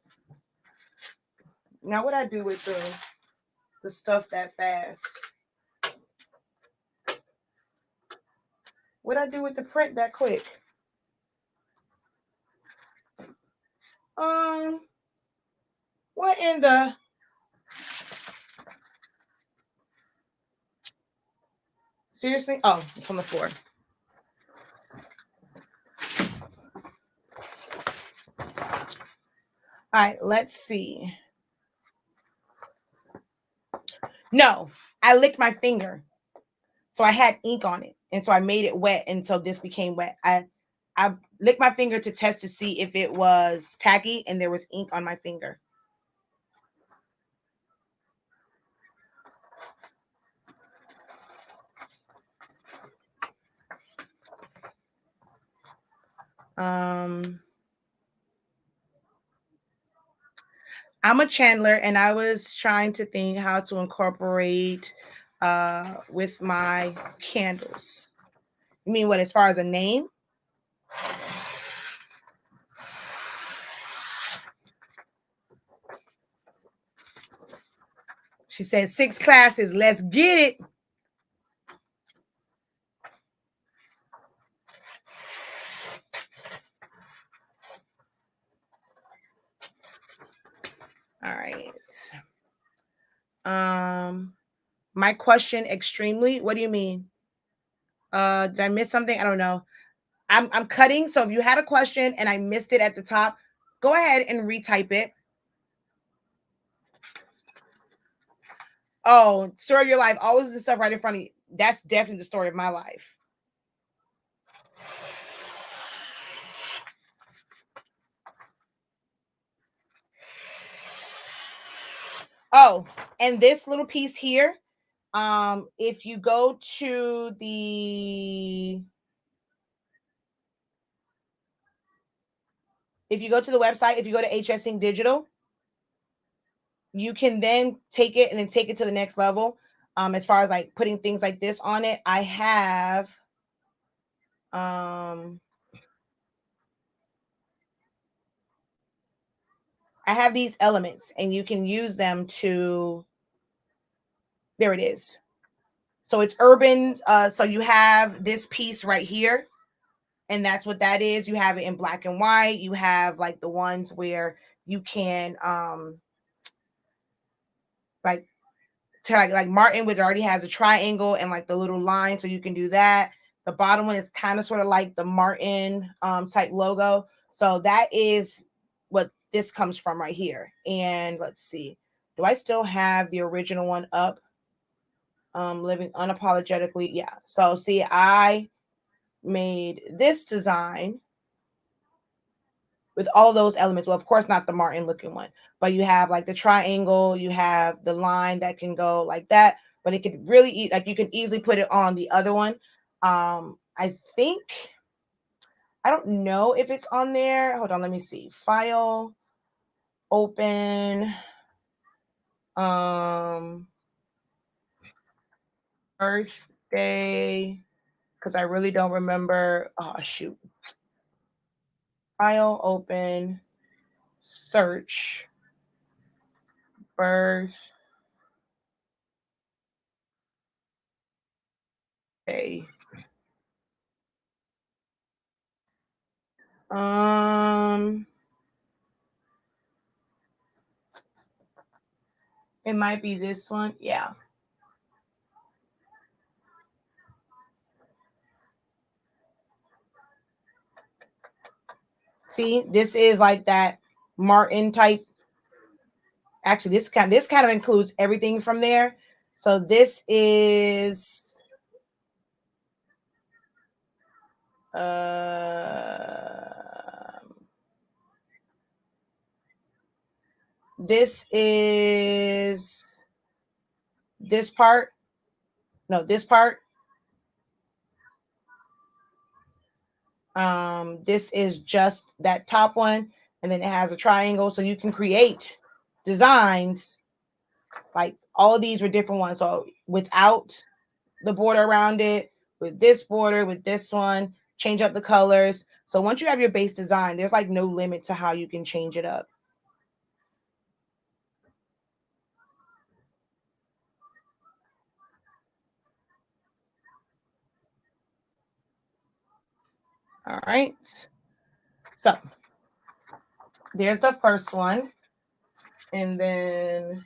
Now, what I do with the stuff that fast? What I do with the print that quick? What in the... Seriously? Oh, it's on the floor. All right, let's see. No, I licked my finger. So I had ink on it. And so I made it wet until this became wet. I licked my finger to test to see if it was tacky, and there was ink on my finger. I'm a chandler, and I was trying to think how to incorporate with my candles. You mean what, as far as a name? She said 6 classes. Let's get it. All right. My question extremely. What do you mean? Did I miss something? I don't know. I'm cutting. So if you had a question and I missed it at the top, go ahead and retype it. Oh, story of your life. Always the stuff right in front of you. That's definitely the story of my life. Oh, and this little piece here, if you go to the website, if you go to HS Sync Digital, you can then take it and then take it to the next level. As far as like putting things like this on it, I have these elements, and you can use them to, there it is. So it's urban. So you have this piece right here, and that's what that is. You have it in black and white. You have like the ones where you can like to like Martin, which already has a triangle and like the little line, so you can do that. The bottom one is kind of sort of like the Martin type logo. So that is what this comes from right here. And let's see, do I still have the original one up? Living unapologetically, yeah. So see, I made this design with all those elements. Well, of course, not the Martin looking one, but you have like the triangle, you have the line that can go like that, but it could really like you can easily put it on the other one. I think, I don't know if it's on there. Hold on, let me see. File, open, birthday, because I really don't remember. Oh shoot. File, open, search, birthday. It might be this one. Yeah. See, this is like that Martin type. Actually, this kind of includes everything from there. So this is this is this part. No, this part. This is just that top one, and then it has a triangle, so you can create designs. Like all of these were different ones. So without the border around it, with this border, with this one, change up the colors. So once you have your base design, there's like no limit to how you can change it up. All right. So there's the first one. And then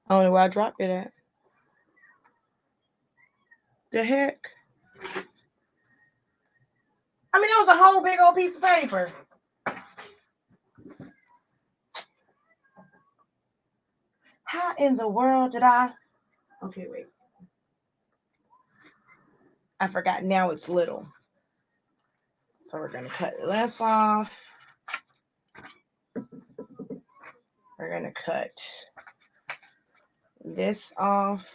I don't know where I dropped it at. The heck? I mean, it was a whole big old piece of paper. How in the world did I? Okay, wait. I forgot. Now it's little. So we're going to cut this off. We're going to cut this off.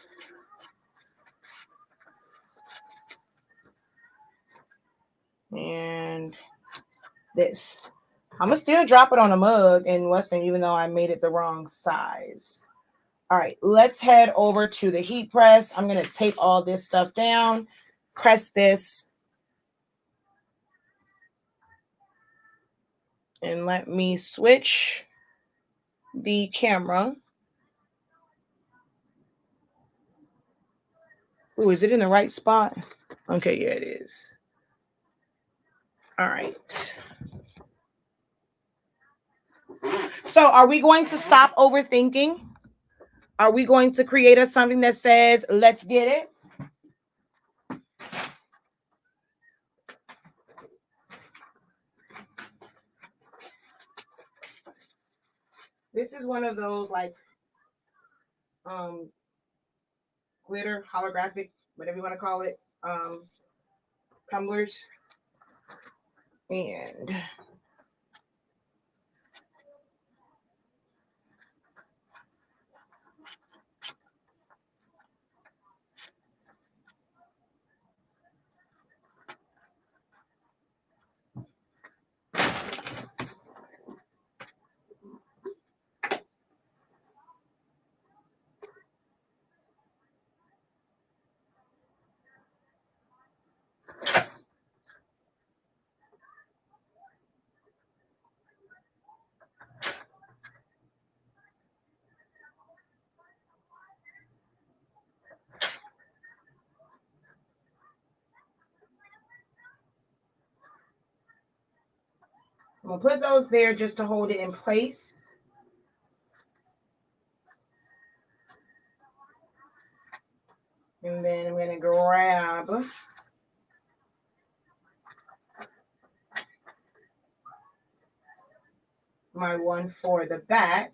And this. I'm going to still drop it on a mug in Western, even though I made it the wrong size. All right, let's head over to the heat press. I'm going to tape all this stuff down, press this, and let me switch the camera. Ooh, is it in the right spot? Okay, yeah, it is. All right. So are we going to stop overthinking? Are we going to create us something that says, let's get it? This is one of those like glitter, holographic, whatever you want to call it, tumblers. And I'm going to put those there just to hold it in place. And then I'm going to grab my one for the back.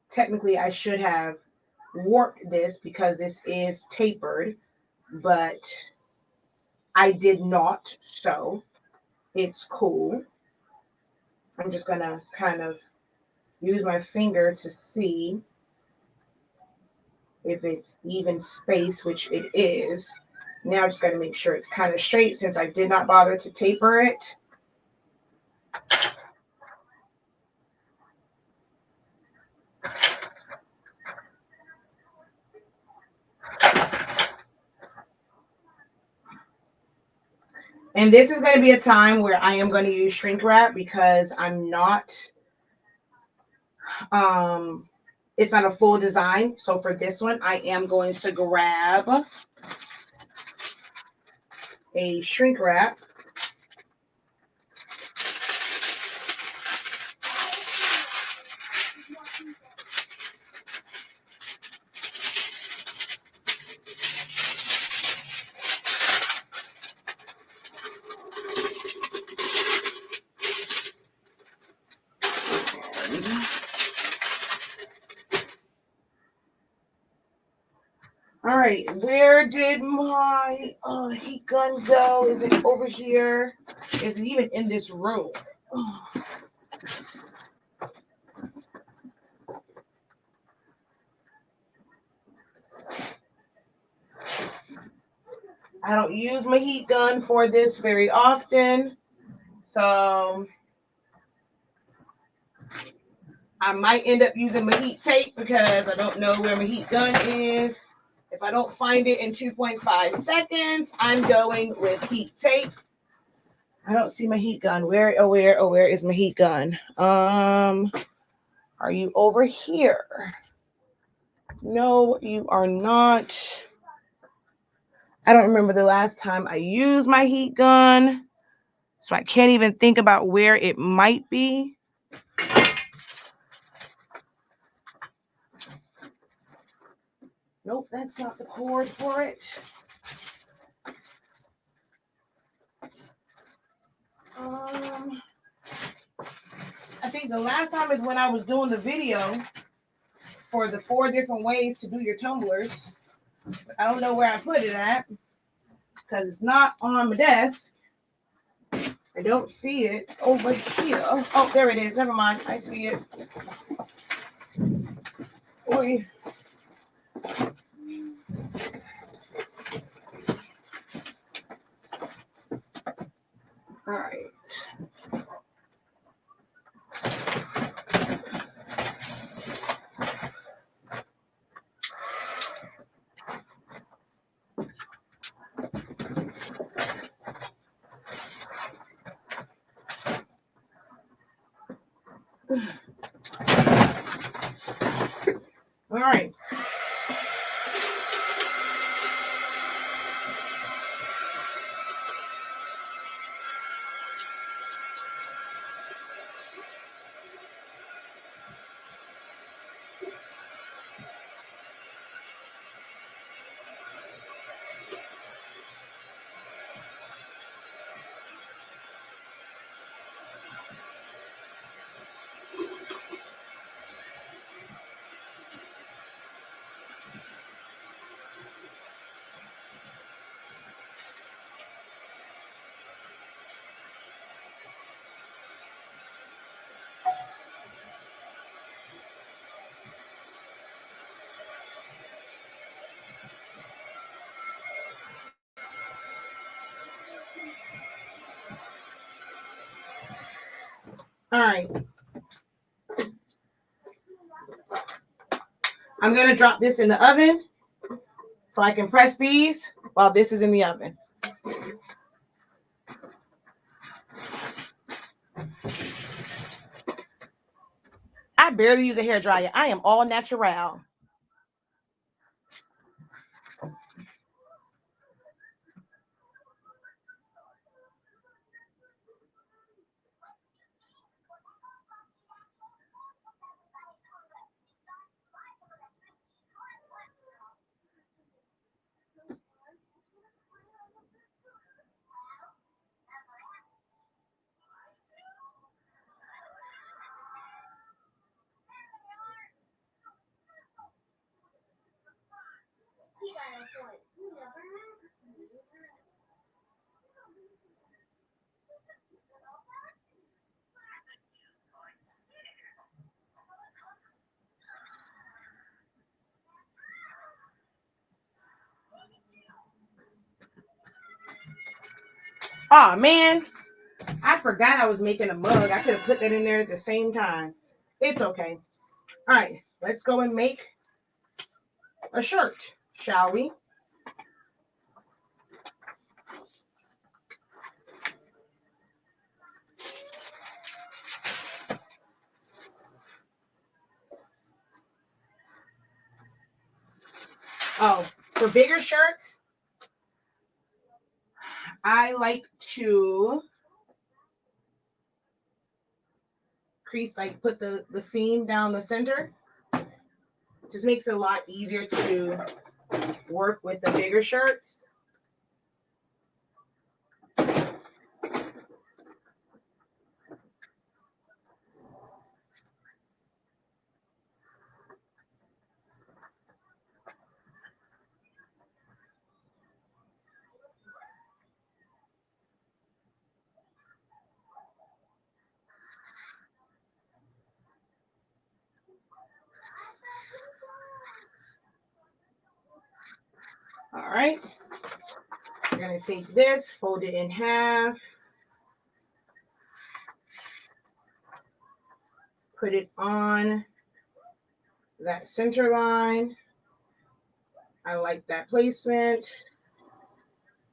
Technically, I should have warped this because this is tapered, but I did not, so it's cool. I'm just going to kind of use my finger to see if it's even space, which it is. Now I just got to make sure it's kind of straight since I did not bother to taper it. And this is going to be a time where I am going to use shrink wrap because I'm not, it's not a full design. So for this one, I am going to grab a shrink wrap. All right, where did my heat gun go? Is it over here? Is it even in this room? Oh. I don't use my heat gun for this very often, so I might end up using my heat tape because I don't know where my heat gun is. If I don't find it in 2.5 seconds, I'm going with heat tape. I don't see my heat gun. Where is my heat gun? Are you over here? No, you are not. I don't remember the last time I used my heat gun, so I can't even think about where it might be. Nope, that's not the cord for it. I think the last time is when I was doing the video for the 4 different ways to do your tumblers. I don't know where I put it at because it's not on my desk. I don't see it over here. Oh, there it is. Never mind. I see it. Oy. All right. All right. All right. I'm going to drop this in the oven so I can press these while this is in the oven. I barely use a hair dryer. I am all natural. Oh man, I forgot I was making a mug. I could have put that in there at the same time. It's okay. All right, let's go and make a shirt, shall we? Oh, for bigger shirts, I like to crease, like put the seam down the center. Just makes it a lot easier to work with the bigger shirts. All right. We're going to take this, fold it in half, put it on that center line. I like that placement.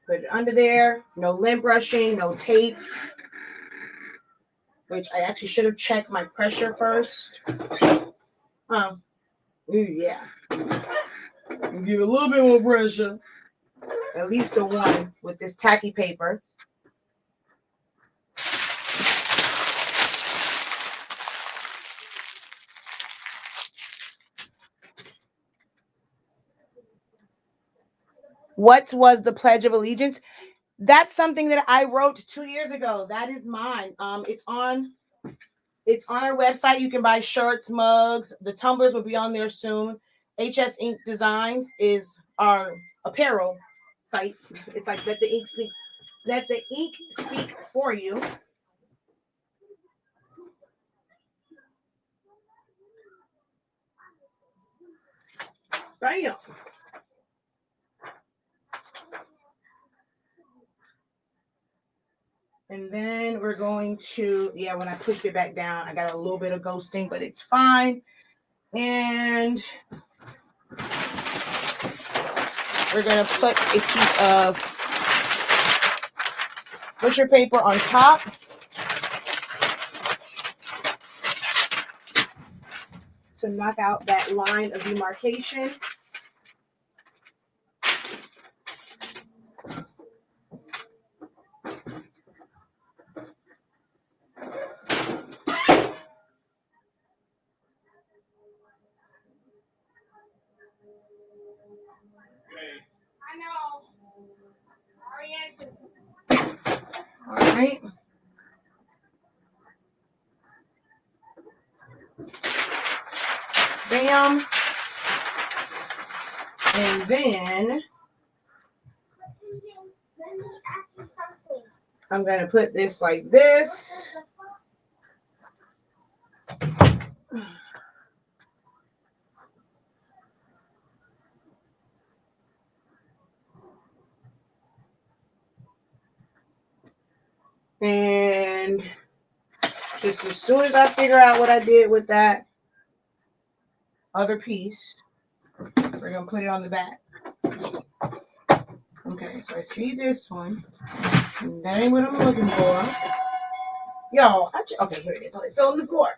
Put it under there. No lint brushing, no tape, which I actually should have checked my pressure first. Yeah. Give it a little bit more pressure. At least a one with this tacky paper. What was the Pledge of Allegiance? That's something that I wrote 2 years ago. That is mine. It's on our website. You can buy shirts, mugs. The tumblers will be on there soon. HS Ink Designs is our apparel site. It's like let the ink speak for you. Bam. And then we're going to, when I pushed it back down, I got a little bit of ghosting, but it's fine. And we're going to put a piece of butcher paper on top. To knock out that line of demarcation. All right. Bam. And then I'm going to put this like this. And just as soon as I figure out what I did with that other piece, we're going to put it on the back. Okay, so I see this one. And that ain't what I'm looking for. Yo, okay, here it is. Oh, it fell on the floor.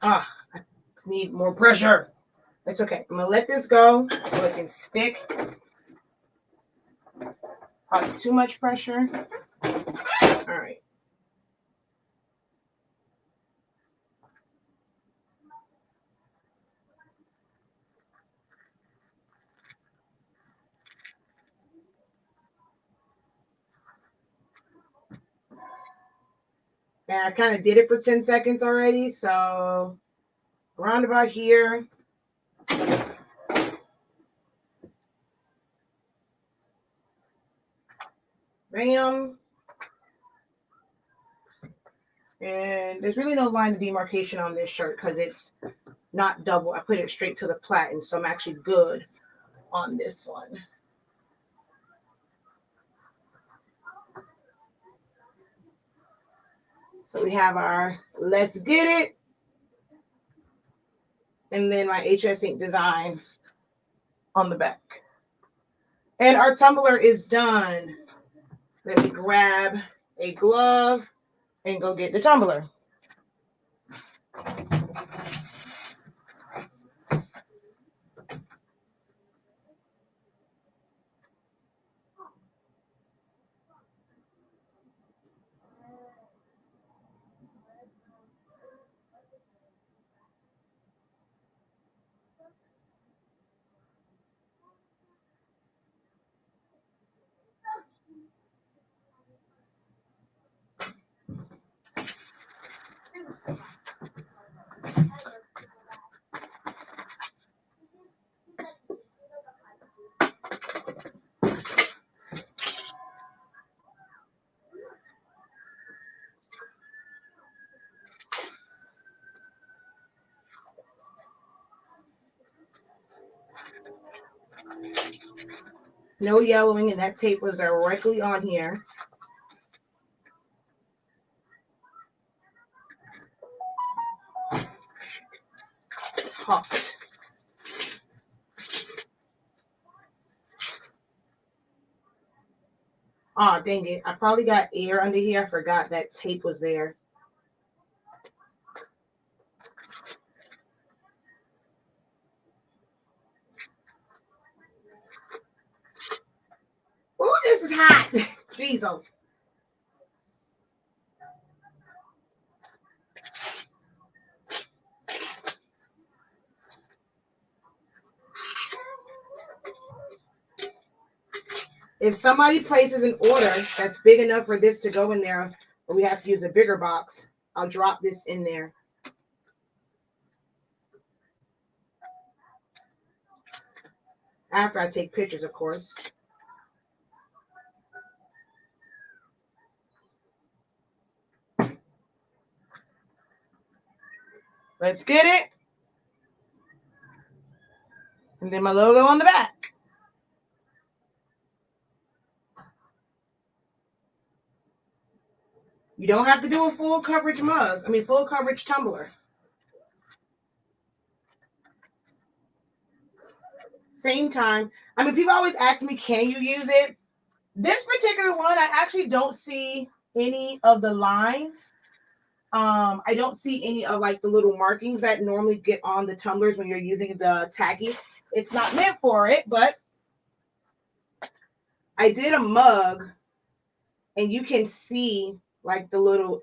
I need more pressure. It's okay. I'm going to let this go so it can stick. Probably too much pressure. All right. And I kind of did it for 10 seconds already. So around about here. Bam. And there's really no line of demarcation on this shirt because it's not double. I put it straight to the platen, so I'm actually good on this one. So we have our Let's Get It. And then my HS Ink Designs on the back. And our tumbler is done. Let me grab a glove and go get the tumbler. No yellowing, and that tape was directly on here. It's hot. Oh, dang it. I probably got air under here. I forgot that tape was there. Oh, this is hot. Jesus. If somebody places an order that's big enough for this to go in there, or we have to use a bigger box, I'll drop this in there. After I take pictures, of course. Let's get it. And then my logo on the back. You don't have to do a full coverage mug. I mean, full coverage tumbler. Same time. I mean, people always ask me, can you use it? This particular one, I actually don't see any of the lines. I don't see any of like the little markings that normally get on the tumblers when you're using the tacky. It's not meant for it, but I did a mug and you can see like the little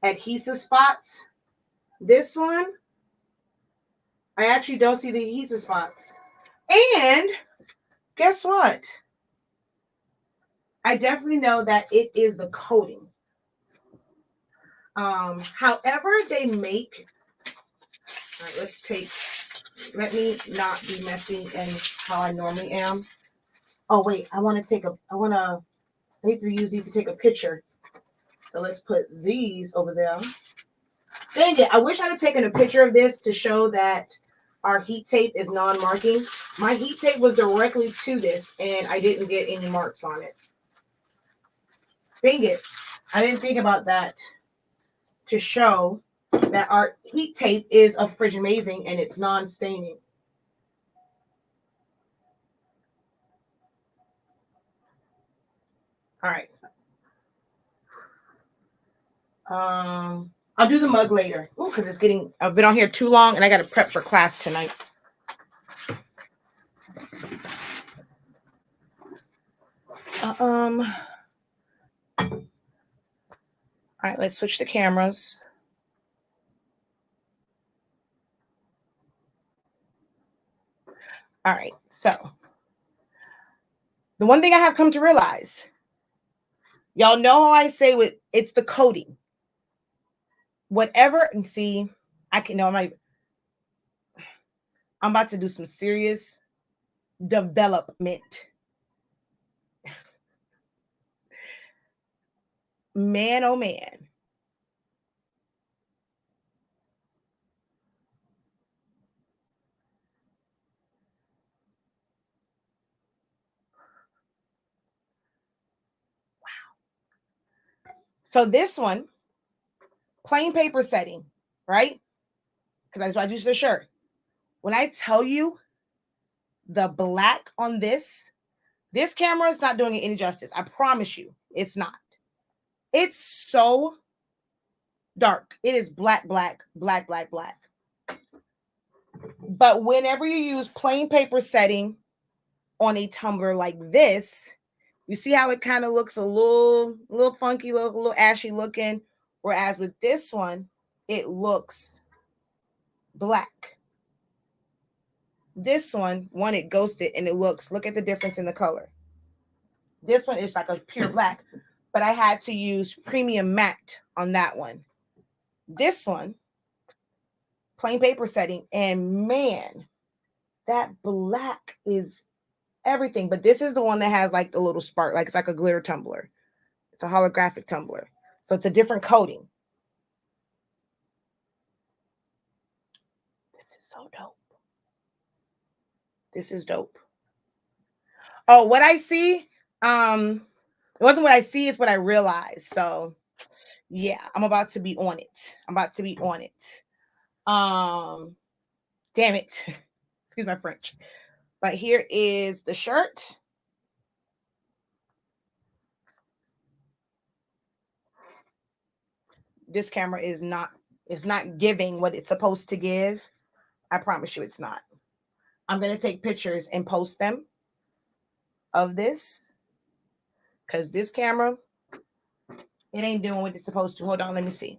adhesive spots. This one, I actually don't see the adhesive spots. And guess what? I definitely know that it is the coating. However they make, all right, let me not be messy and how I normally am. Oh wait, I want to I need to use these to take a picture. So let's put these over there. Dang it. I wish I'd have taken a picture of this to show that our heat tape is non-marking. My heat tape was directly to this, and I didn't get any marks on it. Dang it. I didn't think about that to show that our heat tape is a Fridge Amazing and it's non-staining. All right. I'll do the mug later. Oh, because it's getting, I've been on here too long and I got to prep for class tonight. All right, let's switch the cameras. All right, so the one thing I have come to realize, y'all know how I say with it's the coating. Whatever, and see, I can know I'm about to do some serious development. Man, oh man. Wow. So this one, plain paper setting, right? Because that's what I use the shirt. When I tell you the black on this camera is not doing it any justice. I promise you, it's not. It's so dark. It is black, black, black, black, black. But whenever you use plain paper setting on a tumbler like this, you see how it kind of looks a little funky, a little ashy looking. Whereas with this one, it looks black. This one, it ghosted and it looks, look at the difference in the color. This one is like a pure black, but I had to use premium matte on that one. This one, plain paper setting, and man, that black is everything. But this is the one that has like the little spark, like it's like a glitter tumbler. It's a holographic tumbler. So it's a different coating. This is so dope. This is dope. Oh, what I see, it wasn't what I see, it's what I realized. So yeah, I'm about to be on it. Damn it. Excuse my French. But here is the shirt. This camera is not giving what it's supposed to give. I promise you it's not. I'm going to take pictures and post them of this because this camera, it ain't doing what it's supposed to. Hold on, let me see.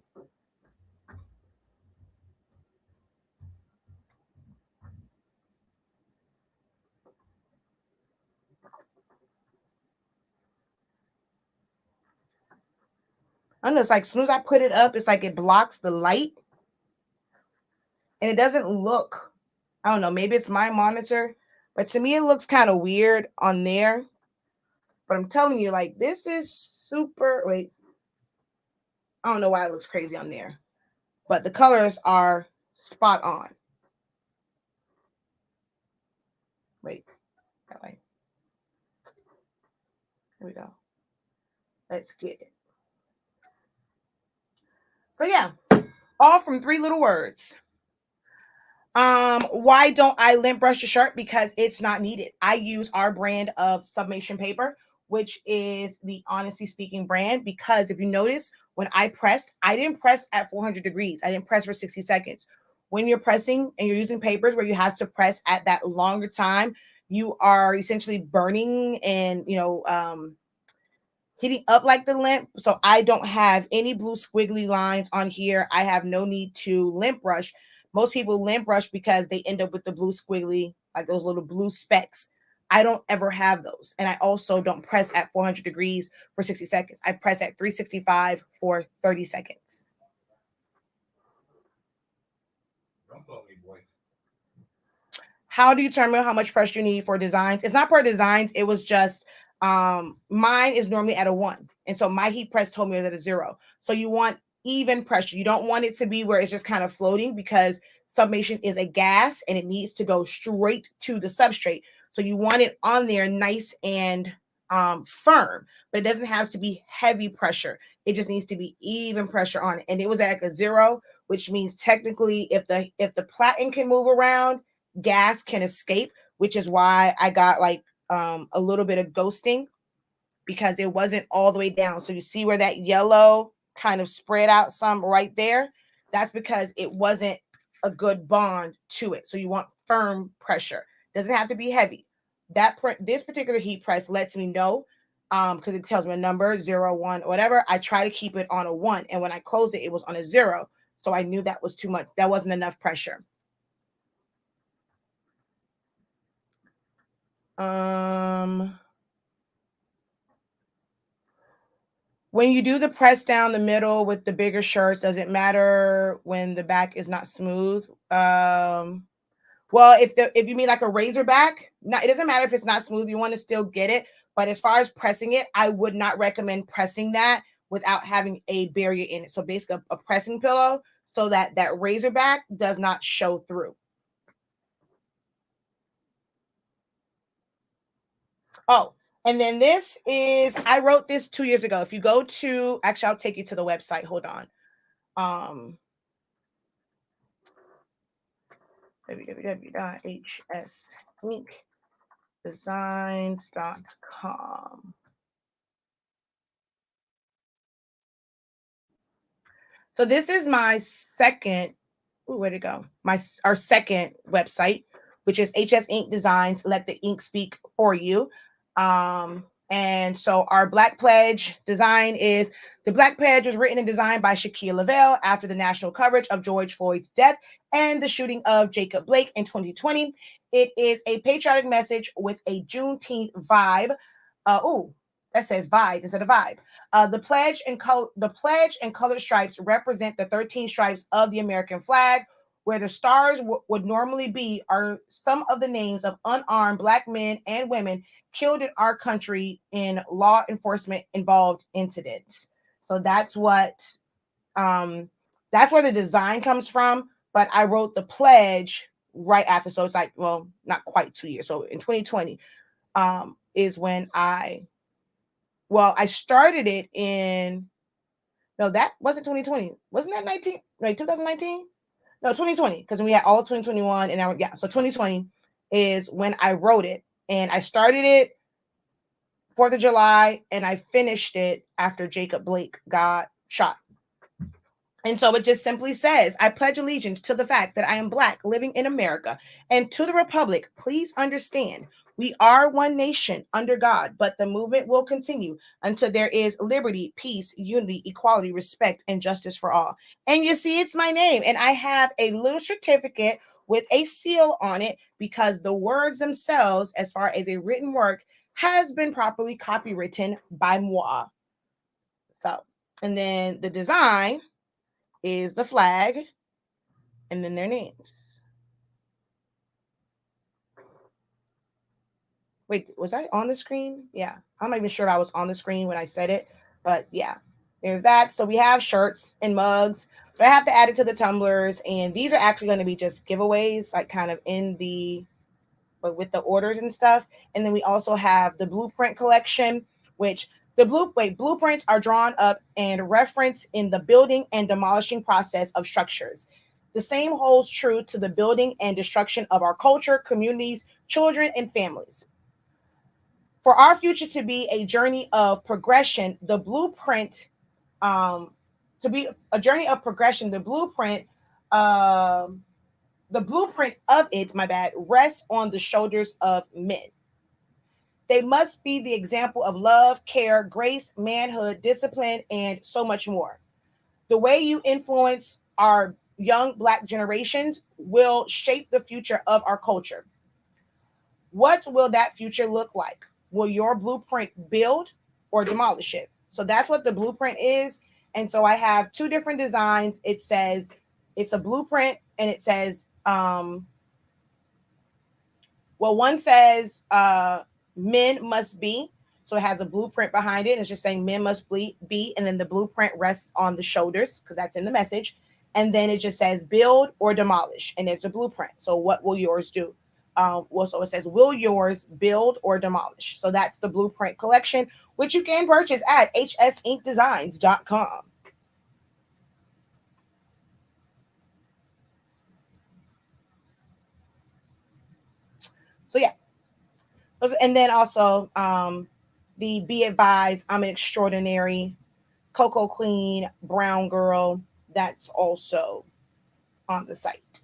I don't know, it's like as soon as I put it up, it's like it blocks the light. And it doesn't look, I don't know, maybe it's my monitor, but to me it looks kind of weird on there. But I'm telling you, like, this is super, wait. I don't know why it looks crazy on there. But the colors are spot on. Wait, that way. Here we go. Let's get it. So yeah, all from 3 little words. Why don't I lint brush the shirt? Because it's not needed. I use our brand of sublimation paper, which is the Honestly Speaking brand, because if you notice, when I pressed, I didn't press at 400 degrees. I didn't press for 60 seconds. When you're pressing and you're using papers where you have to press at that longer time, you are essentially burning and, heating up like the lint. So I don't have any blue squiggly lines on here. I have no need to lint brush. Most people lint brush because they end up with the blue squiggly, like those little blue specks. I don't ever have those. And I also don't press at 400 degrees for 60 seconds. I press at 365 for 30 seconds. How do you determine how much pressure you need for designs? It's not per designs. It was just Mine is normally at a 1. And so my heat press told me it was at a 0. So you want even pressure. You don't want it to be where it's just kind of floating, because sublimation is a gas and it needs to go straight to the substrate. So you want it on there nice and firm, but it doesn't have to be heavy pressure. It just needs to be even pressure on it. And it was at like a 0, which means technically if the platen can move around, gas can escape, which is why I got like a little bit of ghosting, because it wasn't all the way down. So you see where that yellow kind of spread out some right there? That's because it wasn't a good bond to it. So you want firm pressure. Doesn't have to be heavy. This particular heat press lets me know, because it tells me a number 0, 1, whatever. I try to keep it on a 1, and when I closed it, it was on a 0. So I knew that was too much. That wasn't enough pressure. When you do the press down the middle with the bigger shirts, does it matter when the back is not smooth? Well, if you mean like a razor back, it doesn't matter if it's not smooth. You want to still get it, but as far as pressing it, I would not recommend pressing that without having a barrier in it. So basically, a pressing pillow, so that that razor back does not show through. Oh, and then this is, I wrote this 2 years ago. If you go to, actually, I'll take you to the website. Hold on. www.hsinkdesigns.com. So this is my second, where'd it go? Our second website, which is HS Ink Designs. Let the ink speak for you. And so our Black Pledge design is, the Black Pledge was written and designed by Shaquille Lavelle after the national coverage of George Floyd's death and the shooting of Jacob Blake in 2020. It is a patriotic message with a Juneteenth vibe. That says vibe instead of vibe. The pledge and colored stripes represent the 13 stripes of the American flag. Where the stars would normally be are some of the names of unarmed Black men and women killed in our country in law enforcement involved incidents. So that's where the design comes from. But I wrote the pledge right after, so it's like, well, not quite 2 years. So in 2020 is when I started it in, no, that wasn't 2020. Wasn't that 2019? No, 2020, because we had all of 2021 and now, yeah. So 2020 is when I wrote it, and I started it 4th of July and I finished it after Jacob Blake got shot. And so it just simply says, I pledge allegiance to the fact that I am Black living in America and to the Republic. Please understand, we are one nation under God, but the movement will continue until there is liberty, peace, unity, equality, respect, and justice for all. And you see, it's my name. And I have a little certificate with a seal on it, because the words themselves, as far as a written work, has been properly copywritten by moi. So, and then the design is the flag and then their names. Wait, was I on the screen? Yeah. I'm not even sure if I was on the screen when I said it, but yeah, there's that. So we have shirts and mugs, but I have to add it to the tumblers. And these are actually going to be just giveaways, like kind of but with the orders and stuff. And then we also have the blueprint collection, which blueprints are drawn up and referenced in the building and demolishing process of structures. The same holds true to the building and destruction of our culture, communities, children, and families. For our future to be a journey of progression, the blueprint, to be a journey of progression, the blueprint of it, my bad, rests on the shoulders of men. They must be the example of love, care, grace, manhood, discipline, and so much more. The way you influence our young Black generations will shape the future of our culture. What will that future look like? Will your blueprint build or demolish it? So that's what the blueprint is. And so I have two different designs. It says it's a blueprint, and it says, one says men must be, So it has a blueprint behind it. And it's just saying men must be, and then the blueprint rests on the shoulders because that's in the message. And then it just says build or demolish, and it's a blueprint. So what will yours do? Well, so it says, will yours build or demolish? So that's the blueprint collection, which you can purchase at hsinkdesigns.com. So yeah, and then also the Be Advised, I'm an Extraordinary, Coco Queen, Brown Girl. That's also on the site,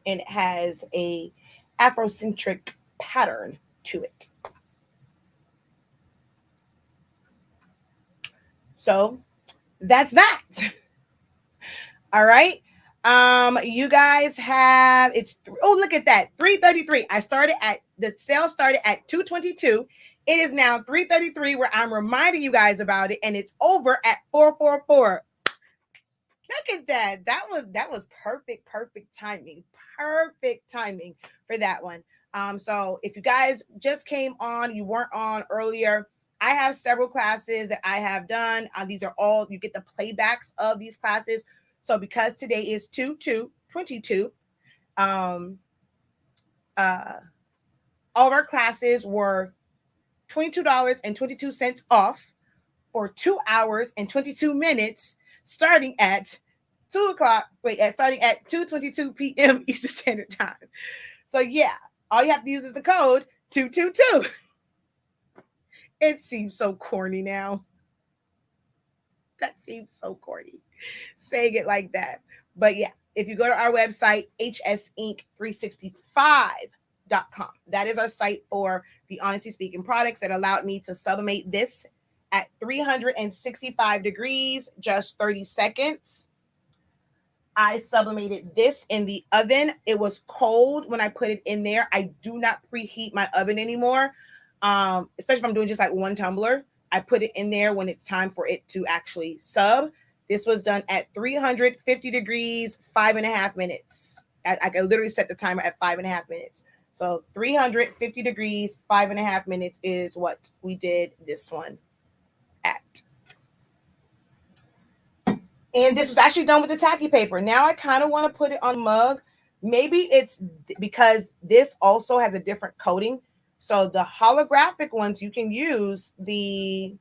and it has a Afrocentric pattern to it. So that's that. All right. You guys have oh, look at that. 3:33. I started at the sale started at 2:22. It is now 3:33 where I'm reminding you guys about it, and it's over at 4:44. Look at that. That was perfect timing. Perfect timing for that one. So if you guys just came on, you weren't on earlier, I have several classes that I have done. These are all, you get the playbacks of these classes. So because today is 2/2/22, um, uh, all of our classes were $22.22 off for 2 hours and 22 minutes, starting at 2 o'clock. Starting at 2:22 p.m. Eastern Standard Time. So yeah, all you have to use is the code 222. It seems so corny now. That seems so corny, saying it like that. But yeah, if you go to our website, hsinc365.com, that is our site for the Honesty Speaking products that allowed me to sublimate this at 365 degrees, just 30 seconds. I sublimated this in the oven. It was cold when I put it in there. I do not preheat my oven anymore, especially if I'm doing just like one tumbler. I put it in there when it's time for it to actually sub. This was done at 350 degrees, 5.5 minutes. I could literally set the timer at 5.5 minutes. So 350 degrees, 5.5 minutes is what we did this one at. And this was actually done with the tacky paper. Now I kind of want to put it on a mug. Maybe it's because this also has a different coating. So the holographic ones, you can use the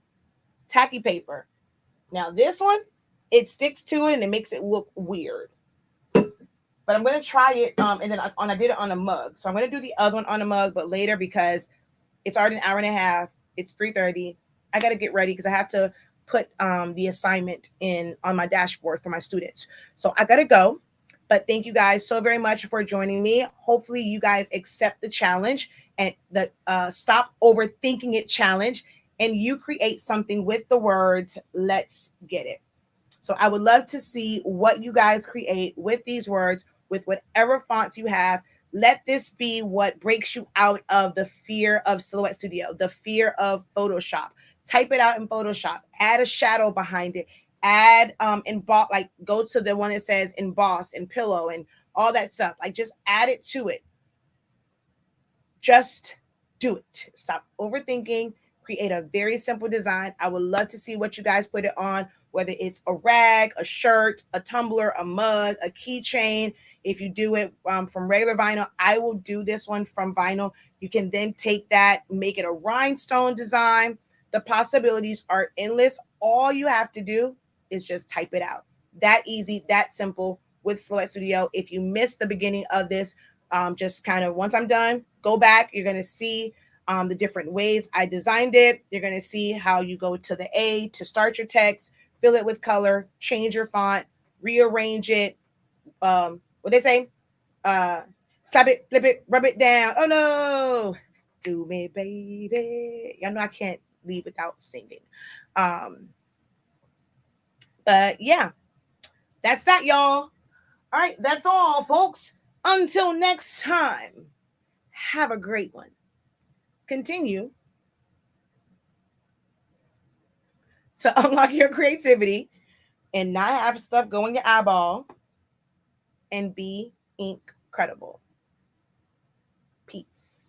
tacky paper. Now this one, it sticks to it and it makes it look weird. But I'm going to try it. And then I did it on a mug. So I'm going to do the other one on a mug, but later because it's already an hour and a half. It's 3:30. I got to get ready because I have to put the assignment in on my dashboard for my students. So I got to go. But thank you guys so very much for joining me. Hopefully you guys accept the challenge and the stop overthinking it challenge, and you create something with the words, let's get it. So I would love to see what you guys create with these words, with whatever fonts you have. Let this be what breaks you out of the fear of Silhouette Studio, the fear of Photoshop. Type it out in Photoshop. Add a shadow behind it. Add emboss, like go to the one that says emboss and pillow and all that stuff. Like just add it to it. Just do it. Stop overthinking. Create a very simple design. I would love to see what you guys put it on, whether it's a rag, a shirt, a tumbler, a mug, a keychain. If you do it from regular vinyl, I will do this one from vinyl. You can then take that, make it a rhinestone design. The possibilities are endless. All you have to do is just type it out. That easy, that simple with Silhouette Studio. If you missed the beginning of this, just kind of once I'm done, go back. You're going to see the different ways I designed it. You're going to see how you go to the A to start your text, fill it with color, change your font, rearrange it. What they say? Slap it, flip it, rub it down. Oh no, do me, baby. Y'all know I can't leave without singing. But yeah, that's that, y'all. All right, that's all, folks. Until next time, have a great one. Continue to unlock your creativity and not have stuff go in your eyeball, and be incredible. Peace.